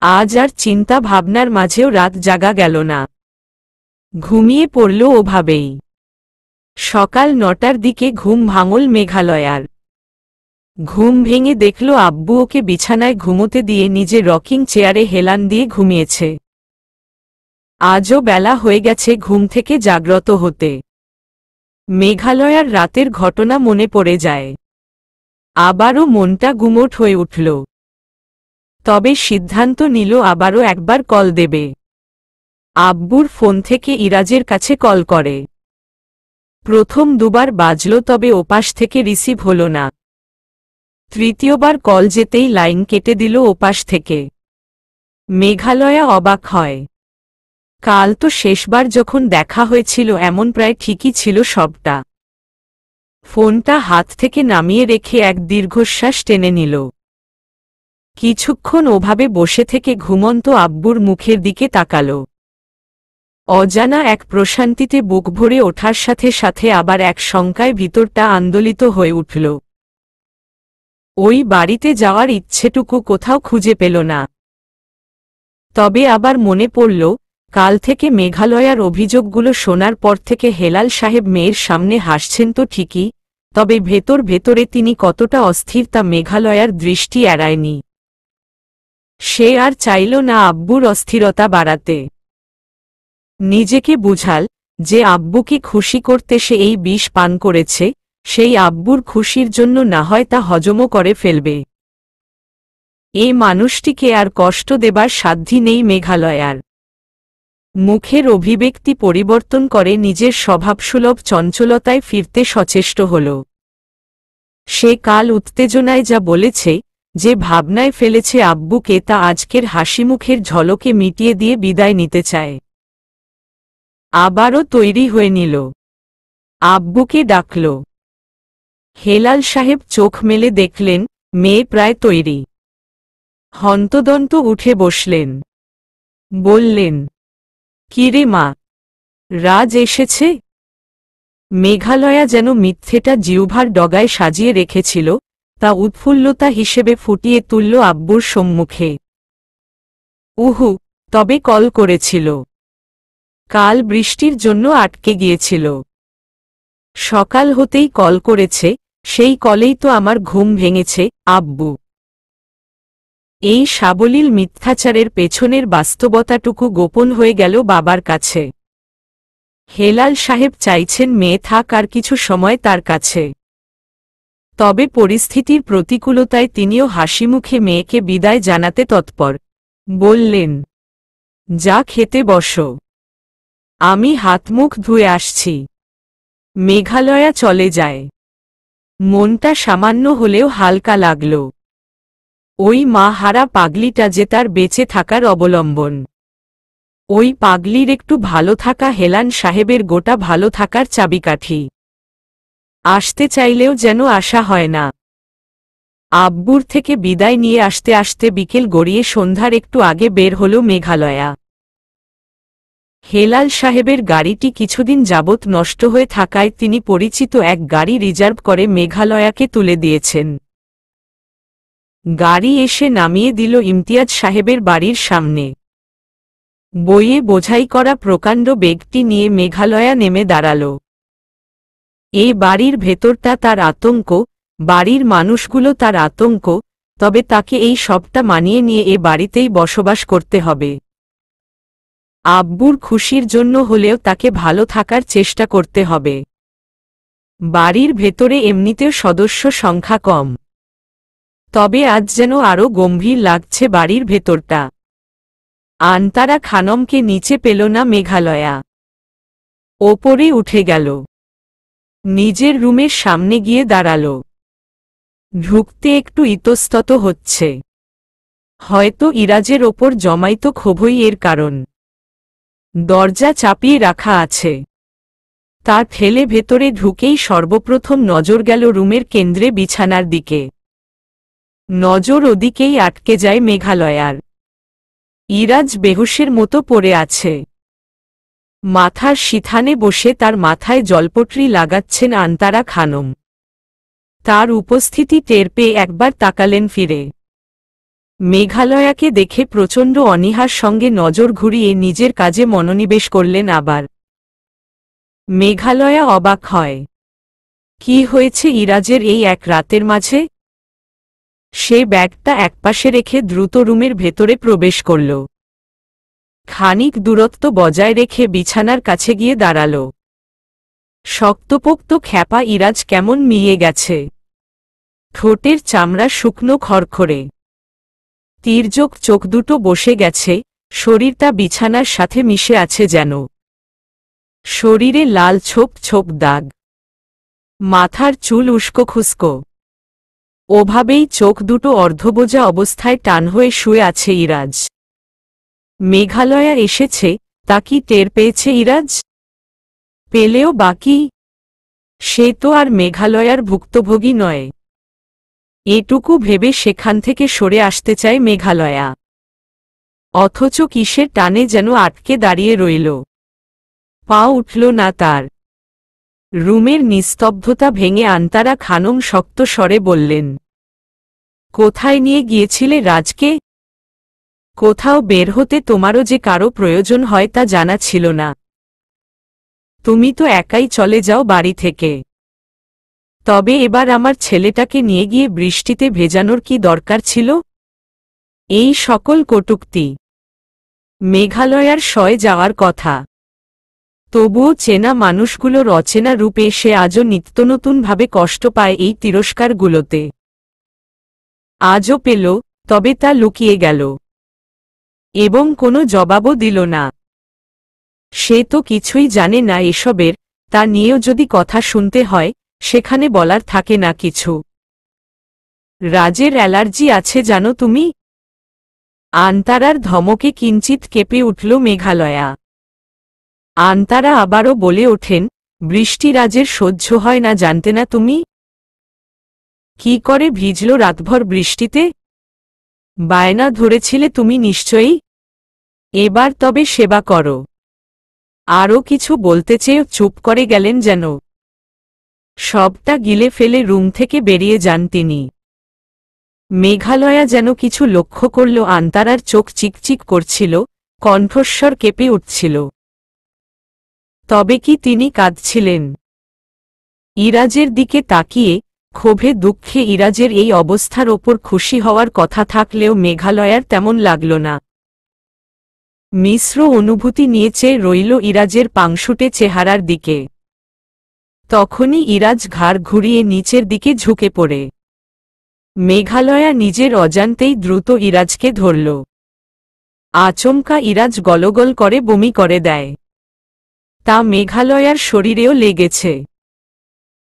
আজ আর চিন্তা ভাবনার মাঝেও রাত জাগা গেল না। ঘুমিয়ে পড়ল ওভাবেই। সকাল ৯টার দিকে ঘুম ভাঙল মেঘালয়ার। ঘুম ভেঙে দেখল আব্বু ওকে বিছানায় ঘুমোতে দিয়ে নিজে রকিং চেয়ারে হেলান দিয়ে ঘুমিয়েছে। আজও বেলা হয়ে গেছে ঘুম থেকে জাগ্রত হতে। মেঘালয়ার রাতের ঘটনা মনে পড়ে যায়। আবারও মনটা গুমোট হয়ে উঠল। তবে সিদ্ধান্ত নিল আবারও একবার কল দেবে। আব্বুর ফোন থেকে ইরাজের কাছে কল করে। প্রথম দুবার বাজল তবে ওপাশ থেকে রিসিভ হল না। তৃতীয়বার কল যেতেই লাইন কেটে দিল ওপাশ থেকে। মেঘালয়া অবাক হয়। কাল তো শেষবার যখন দেখা হয়েছিল এমন প্রায় ঠিকই ছিল সবটা। ফোনটা হাত থেকে নামিয়ে রেখে এক দীর্ঘশ্বাস টেনে নিল। কিছুক্ষণ ওভাবে বসে থেকে ঘুমন্ত আব্বুর মুখের দিকে তাকাল। অজানা এক প্রশান্তিতে বুক ভরে ওঠার সাথে সাথে আবার এক শঙ্কায় ভিতরটা আন্দোলিত হয়ে উঠল। ওই বাড়িতে যাওয়ার ইচ্ছেটুকু কোথাও খুঁজে পেল না। তবে আবার মনে পড়ল, কাল থেকে মেঘালয়ার অভিযোগগুলো শোনার পর থেকে হেলাল সাহেব মেয়ের সামনে হাসছেন তো ঠিকই, তবে ভেতর ভেতরে তিনি কতটা অস্থির তা মেঘালয়ার দৃষ্টি এড়ায়নি। সে আর চাইল না আব্বুর অস্থিরতা বাড়াতে। নিজেকে বুঝাল যে আব্বুকে খুশি করতে সে এই বিষ পান করেছে, সেই আব্বুর খুশির জন্য না হয় তা হজমও করে ফেলবে। এই মানুষটিকে আর কষ্ট দেবার সাধ্যি নেই মেঘালয়ার। মুখের অভিব্যক্তি পরিবর্তন করে নিজের স্বভাবসুলভ চঞ্চলতায় ফিরতে সচেষ্ট হল। সে কাল উত্তেজনায় যা বলেছে, যে ভাবনায় ফেলেছে আব্বুকে, তা আজকের হাসিমুখের ঝলকে মিটিয়ে দিয়ে বিদায় নিতে চায়। আবারও তৈরি হয়ে নিল। আব্বুকে ডাকল। হেলাল সাহেব চোখ মেলে দেখলেন মেয়ে প্রায় তৈরি। হন্তদন্ত উঠে বসলেন। বললেন, কিরে মা, রাজ এসেছে? মেঘালয়া যেন মিথ্যেটা জিহ্বার ডগায় সাজিয়ে রেখেছিল, তা উৎফুল্লতা হিসেবে ফুটিয়ে তুলল আব্বুর সম্মুখে। উহু, তবে কল করেছিল। কাল বৃষ্টির জন্য আটকে গিয়েছিল। সকাল হতেই কল করেছে, সেই কলেই তো আমার ঘুম ভেঙেছে আব্বু। এই সাবলীল মিথ্যাচারের পেছনের বাস্তবতাটুকু গোপন হয়ে গেল বাবার কাছে। হেলাল সাহেব চাইছেন মেয়ে থাক আর কিছু সময় তার কাছে। তবে পরিস্থিতির প্রতিকূলতায় তিনিও হাসিমুখে মেয়েকে বিদায় জানাতে তৎপর। বললেন, যা খেতে বসো, আমি হাতমুখ ধুয়ে আসছি। মেঘালয়া চলে যায়। মনটা সামান্য হলেও হালকা লাগল। ওই মা হারা পাগলিটা যে তার বেঁচে থাকার অবলম্বন। ওই পাগলির একটু ভালো থাকা হেলান সাহেবের গোটা ভালো থাকার চাবিকাঠি। আসতে চাইলেও যেন আসা হয় না। আব্বুর থেকে বিদায় নিয়ে আসতে আসতে বিকেল গড়িয়ে সন্ধ্যার একটু আগে বের হল মেঘালয়া। হেলাল সাহেবের গাড়িটি কিছুদিন যাবৎ নষ্ট হয়ে থাকায় তিনি পরিচিত এক গাড়ি রিজার্ভ করে মেঘালয়াকে তুলে দিয়েছেন। গাড়ি এসে নামিয়ে দিল ইমতিয়াজ সাহেবের বাড়ির সামনে। বইয়ে বোঝাই করা প্রকাণ্ড বেগটি নিয়ে মেঘালয়া নেমে দাঁড়াল। এই বাড়ির ভেতরটা তার আতঙ্ক, বাড়ির মানুষগুলো তার আতঙ্ক, তবে তাকে এই সবটা মানিয়ে নিয়ে এ বাড়িতেই বসবাস করতে হবে। আব্বুর খুশির জন্য হলেও তাকে ভালো থাকার চেষ্টা করতে হবে। বাড়ির ভেতরে এমনিতেও সদস্য সংখ্যা কম, তবে আজ যেন আরও গম্ভীর লাগছে বাড়ির ভেতরটা। আন্তারা খানমকে নিচে পেল না মেঘালয়া। ওপরে উঠে গেল। নিজের রুমের সামনে গিয়ে দাঁড়াল। ঢুকতে একটু ইতস্তত হচ্ছে। হয়তো ইরাজের ওপর জমাইত ক্ষোভই এর কারণ। দরজা চাপিয়ে রাখা আছে। তার ঠেলে ভেতরে ঢুকেই সর্বপ্রথম নজর গেল রুমের কেন্দ্রে বিছানার দিকে। নজর ওদিকেই আটকে যায় মেঘালয়ার। ইরাজ বেহুশের মতো পড়ে আছে। মাথার সিথানে বসে তার মাথায় জলপট্রি লাগাচ্ছেন আন্তারা খানম। তার উপস্থিতি টের পেয়ে একবার তাকালেন ফিরে। মেঘালয়াকে দেখে প্রচণ্ড অনীহার সঙ্গে নজর ঘুরিয়ে নিজের কাজে মনোনিবেশ করলেন আবার। মেঘালয়া অবাক হয়। কি হয়েছে ইরাজের এই এক রাতের মাঝে? সে ব্যাগটা একপাশে রেখে দ্রুত রুমের ভেতরে প্রবেশ করল। খানিক দূরত্ব বজায় রেখে বিছানার কাছে গিয়ে দাঁড়াল। শক্তপোক্ত খ্যাপা ইরাজ কেমন মিলিয়ে গেছে। ঠোঁটের চামড়া শুকনো খড়খড়ে। তির্যক চোখ দুটো বসে গেছে, শরীরটা বিছানার সাথে মিশে আছে যেন। শরীরে লাল ছোপ ছোপ দাগ। মাথার চুল উস্কো খুস্কো। ওভাবেই চোখ দুটো অর্ধবোজা অবস্থায় টান হয়ে শুয়ে আছে ইরাজ। মেঘালয়া এসেছে, তা কি টের পেয়েছে ইরাজ? পেলেও বাকি? সে তো আর মেঘালয়ার ভুক্তভোগী নয়। এটুকু ভেবে সেখান থেকে সরে আসতে চায় মেঘালয়া। অথচ কিসের টানে যেন আটকে দাঁড়িয়ে রইল। পা উঠল না তার। রুমের নিস্তব্ধতা ভেঙে আন্তারা খানম শক্ত স্বরে বললেন, কোথায় নিয়ে গিয়েছিলে রাজকে? কোথাও বের হতে তোমারও যে কারো প্রয়োজন হয় তা জানা ছিল না। তুমি তো একাই চলে যাও বাড়ি থেকে। তবে এবার আমার ছেলেটাকে নিয়ে গিয়ে বৃষ্টিতে ভেজানোর কি দরকার ছিল? এই সকল কটূক্তি। মেঘালয়ার সয়ে যাওয়ার কথা। তবুও চেনা মানুষগুলোর অচেনা রূপে সে আজও নিত্যনতুনভাবে কষ্ট পায় এই তিরস্কারগুলোতে। আজও পেল, তবে তা লুকিয়ে গেল এবং কোনো জবাবও দিল না। সে তো কিছুই জানে না এসবের, তা নিয়েও যদি কথা শুনতে হয় সেখানে বলার থাকে না কিছু। রাজের অ্যালার্জি আছে জানো তুমি? আন্তারার ধমকে কিঞ্চিত কেঁপে উঠল মেঘালয়া। আন্তারা আবারও বলে ওঠেন, বৃষ্টি রাজের সহ্য হয় না জানতে না তুমি? কি করে ভিজল রাতভর বৃষ্টিতে? বায়না ধরেছিলে তুমি নিশ্চয়ই। এবার তবে সেবা করো। আরও কিছু বলতে চেয়েও চুপ করে গেলেন যেন। সবটা গিলে ফেলে রুম থেকে বেরিয়ে যান তিনি। মেঘালয়া যেন কিছু লক্ষ্য করল, আন্তারার চোখ চিকচিক করছিল, কণ্ঠস্বর কেঁপে উঠছিল। তবে কি তিনি কাঁদছিলেন? ইরাজের দিকে তাকিয়ে ক্ষোভে দুঃখে ইরাজের এই অবস্থার ওপর খুশি হওয়ার কথা থাকলেও মেঘালয়ার তেমন লাগল না। মিশ্র অনুভূতি নিয়ে চেয়ে রইল ইরাজের পাংশুটে চেহারার দিকে। তখনই ইরাজ ঘাড় ঘুরিয়ে নিচের দিকে ঝুঁকে পড়ে। মেঘালয়া নিজের অজান্তেই দ্রুত ইরাজকে ধরল। আচমকা ইরাজ গলগল করে বমি করে দেয়। তা মেঘালয়ার শরীরেও লেগেছে।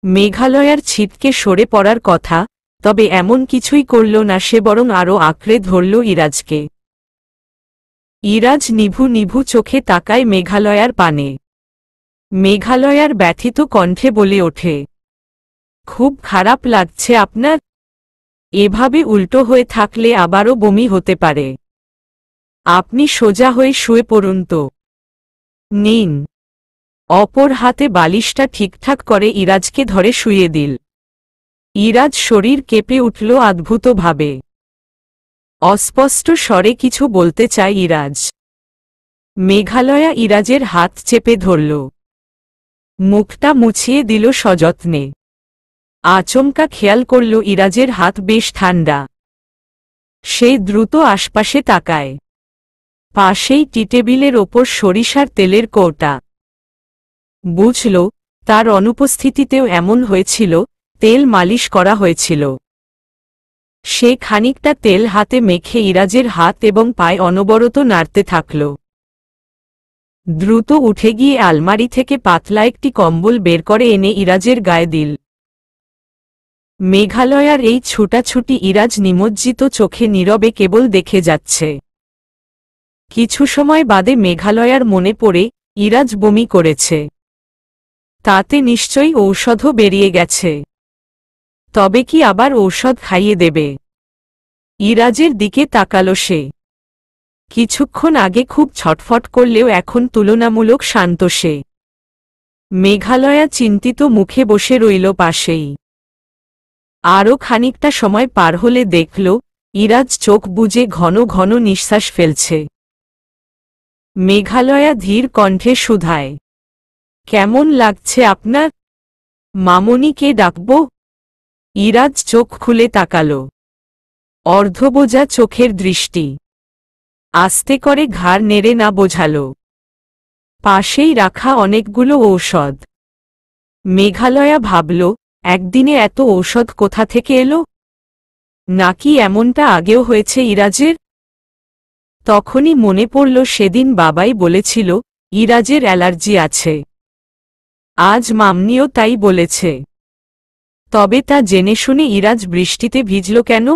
মেঘালয়ার ছিটকে সরে পড়ার কথা, তবে এমন কিছুই করল না সে, বরং আরও আঁকড়ে ধরল ইরাজকে। ইরাজ নিভু নিভু চোখে তাকায় মেঘালয়ার পানে। মেঘালয়ার ব্যথিত কণ্ঠে বলে ওঠে, খুব খারাপ লাগছে আপনার? এভাবে উল্টো হয়ে থাকলে আবারও বমি হতে পারে। আপনি সোজা হয়ে শুয়ে পড়ুন তো। নিন। অপর হাতে বালিশটা ঠিকঠাক করে ইরাজকে ধরে শুইয়ে দিল। ইরাজ শরীর কেঁপে উঠল অদ্ভুতভাবে। অস্পষ্ট স্বরে কিছু বলতে চায় ইরাজ। মেঘালয়া ইরাজের হাত চেপে ধরল। মুখটা মুছিয়ে দিল সযত্নে। আচমকা খেয়াল করল ইরাজের হাত বেশ ঠান্ডা। সে দ্রুত আশপাশে তাকায়। পাশেই টিটেবিলের ওপর সরিষার তেলের কৌটা। বুঝল, তার অনুপস্থিতিতেও এমন হয়েছিল, তেল মালিশ করা হয়েছিল। সে খানিকটা তেল হাতে মেখে ইরাজের হাত এবং পায়ে অনবরত নাড়তে থাকল। দ্রুত উঠে গিয়ে আলমারি থেকে পাতলা একটি কম্বল বের করে এনে ইরাজের গায়ে দিল। মেঘালয়ার এই ছুটাছুটি ইরাজ নিমজ্জিত চোখে নীরবে কেবল দেখে যাচ্ছে। কিছু সময় বাদে মেঘালয়ার মনে পড়ে, ইরাজ বমি করেছে। তাতে নিশ্চয়ই ঔষধও বেরিয়ে গেছে। তবে কি আবার ঔষধ খাইয়ে দেবে? ইরাজের দিকে তাকালো সে। কিছুক্ষণ আগে খুব ছটফট করলেও এখন তুলনামূলক শান্ত সে। মেঘালয়া চিন্তিত মুখে বসে রইল পাশেই। আরও খানিকটা সময় পার হলে দেখল, ইরাজ চোখ বুজে ঘন ঘন নিঃশ্বাস ফেলছে। মেঘালয়া ধীর কণ্ঠে শুধায়, কেমন লাগছে আপনার? মামনিকে ডাকব? ইরাজ চোখ খুলে তাকাল। অর্ধবোজা চোখের দৃষ্টি। আস্তে করে ঘাড় নেড়ে না বোঝাল। পাশেই রাখা অনেকগুলো ঔষধ। মেঘালয়া ভাবল, একদিনে এত ঔষধ কোথা থেকে এলো? নাকি এমনটা আগেও হয়েছে ইরাজের? তখনই মনে পড়ল সেদিন বাবাই বলেছিল, ইরাজের অ্যালার্জি আছে। আজ মামনিও তাই বলেছে। তবে তা জেনে শুনে ইরাজ বৃষ্টিতে ভিজল কেন?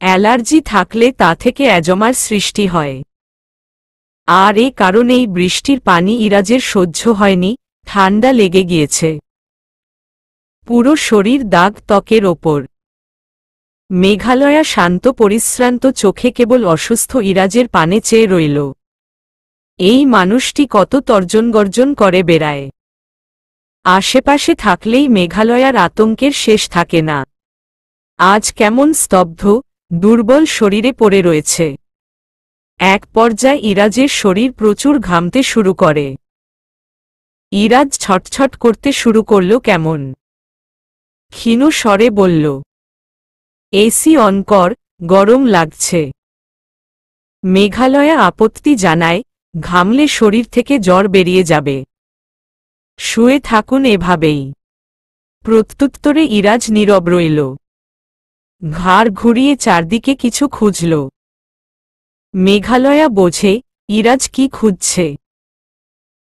অ্যালার্জি থাকলে তা থেকে অ্যাজমার সৃষ্টি হয়। আর এ কারণেই বৃষ্টির পানি ইরাজের সহ্য হয়নি, ঠান্ডা লেগে গিয়েছে। পুরো শরীর দাগ ত্বকের ওপর। মেঘালয়া শান্ত পরিশ্রান্ত চোখে কেবল অসুস্থ ইরাজের পানে চেয়ে রইল। এই মানুষটি কত তর্জন গর্জন করে বেড়ায়। আশেপাশে থাকলেই মেঘালয়ার আতঙ্কের শেষ থাকে না। আজ কেমন স্তব্ধ, দুর্বল শরীরে পড়ে রয়েছে। এক পর্যায়ে ইরাজের শরীর প্রচুর ঘামতে শুরু করে। ইরাজ ছটছট করতে শুরু করল কেমন। ক্ষীণ স্বরে বলল, এসি অন কর, গরম লাগছে। মেঘালয়া আপত্তি জানায়, ঘামলে শরীর থেকে জ্বর বেরিয়ে যাবে। শুয়ে থাকুন এভাবেই। প্রত্যুত্তরে ইরাজ নীরব রইল। ঘাড় ঘুরিয়ে চারদিকে কিছু খুঁজল। মেঘালয়া বোঝে ইরাজ কি খুঁজছে।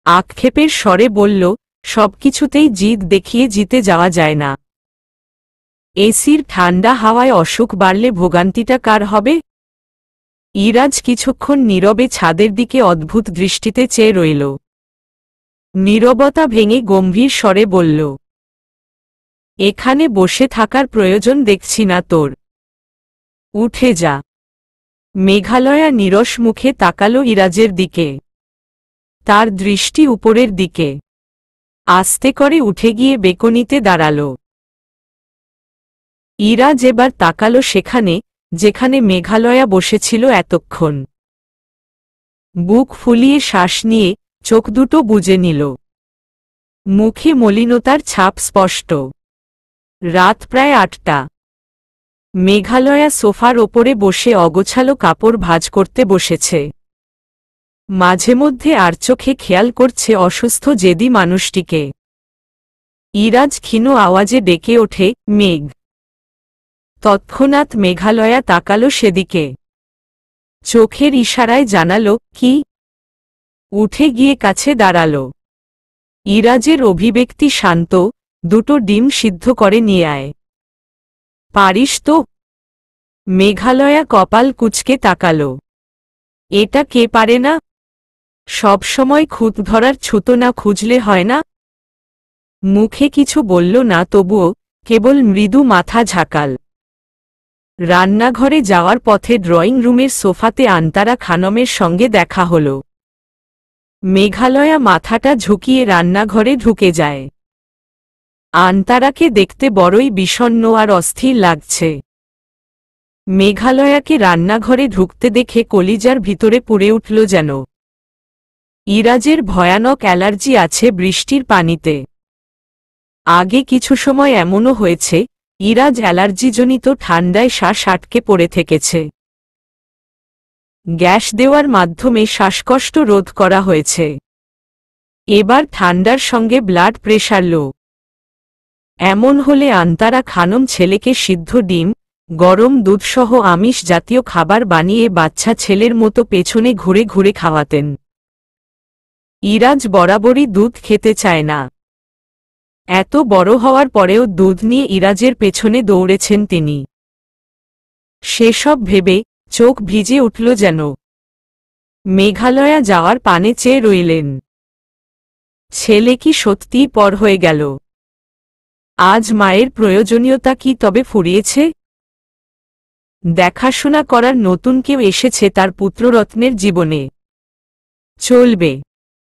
আক্ষেপের স্বরে বলল, সবকিছুতেই জিদ দেখিয়ে জিতে যাওয়া যায় না। এসির ঠান্ডা হাওয়ায় অসুখ বাড়লে ভোগান্তিটা কার হবে? ইরাজ কিছুক্ষণ নীরবে ছাদের দিকে অদ্ভুত দৃষ্টিতে চেয়ে রইল। নীরবতা ভেঙে গম্ভীর স্বরে বলল, এখানে বসে থাকার প্রয়োজন দেখছি না তোর। উঠে যা। মেঘালয়া নীরস মুখে তাকালো ইরাজের দিকে। তার দৃষ্টি উপরের দিকে। আস্তে করে উঠে গিয়ে বেকনিতে দাঁড়াল। ইরাজ এবার তাকালো সেখানে, যেখানে মেঘালয়া বসেছিল এতক্ষণ। বুক ফুলিয়ে শ্বাস নিয়ে চোখ দুটো বুজে নিল। মুখে মলিনতার ছাপ স্পষ্ট। রাত প্রায় ৮টা। মেঘালয়া সোফার ওপরে বসে অগোছালো কাপড় ভাঁজ করতে বসেছে। মাঝে মধ্যে আর চোখে খেয়াল করছে অসুস্থ জেদি মানুষটিকে। ইরাজ ক্ষীণ আওয়াজে ডেকে ওঠে, মেঘ। তৎক্ষণাৎ মেঘালয়া তাকালো সেদিকে। চোখের ইশারায় জানালো, কি? উঠে গিয়ে কাছে দাঁড়াল। ইরাজের অভিব্যক্তি শান্ত, দুটো ডিম সিদ্ধ করে নিয়ে আয়। পারিস তো? মেঘালয়া কপাল কুঁচকে তাকাল। এটা কে পারে না? সবসময় খুঁত ধরার ছুতো না খুঁজলে হয় না? মুখে কিছু বলল না, তবুও কেবল মৃদু মাথা ঝাঁকাল। রান্নাঘরে যাওয়ার পথে ড্রয়িং রুমের সোফাতে আন্তারা খানমের সঙ্গে দেখা হল। মেঘালয়া মাথাটা ঝুঁকিয়ে রান্নাঘরে ঢুকে যায়। আন্তারাকে দেখতে বড়ই বিষণ্ণ আর অস্থির লাগছে। মেঘালয়াকে রান্নাঘরে ঢুকতে দেখে কলিজার ভিতরে পুড়ে উঠল যেন। ইরাজের ভয়ানক অ্যালার্জি আছে বৃষ্টির পানিতে। আগে কিছু সময় এমনও হয়েছে, ইরাজ অ্যালার্জিজনিত ঠান্ডায় শ্বাস আটকে পড়ে থেকেছে। গ্যাস দেওয়ার মাধ্যমে শ্বাসকষ্ট রোধ করা হয়েছে। এবার ঠান্ডার সঙ্গে ব্লাড প্রেশার লো। এমন হলে আন্তারা খানম ছেলেকে সিদ্ধ ডিম, গরম দুধসহ আমিষ জাতীয় খাবার বানিয়ে বাচ্চা ছেলের মতো পেছনে ঘুরে ঘুরে খাওয়াতেন। ইরাজ বরাবরই দুধ খেতে চায় না। এত বড় হওয়ার পরেও দুধ নিয়ে ইরাজের পেছনে দৌড়েছেন তিনি। সেসব ভেবে চোখ ভিজে উঠল যেন। মেঘালয়া যাওয়ার পানে চেয়ে রইলেন। ছেলে কি সত্যিই পর হয়ে গেল? আজ মায়ের প্রয়োজনীয়তা কি তবে ফুরিয়েছে? দেখাশোনা করার নতুন কেউ এসেছে তার পুত্ররত্নের জীবনে। চলবে।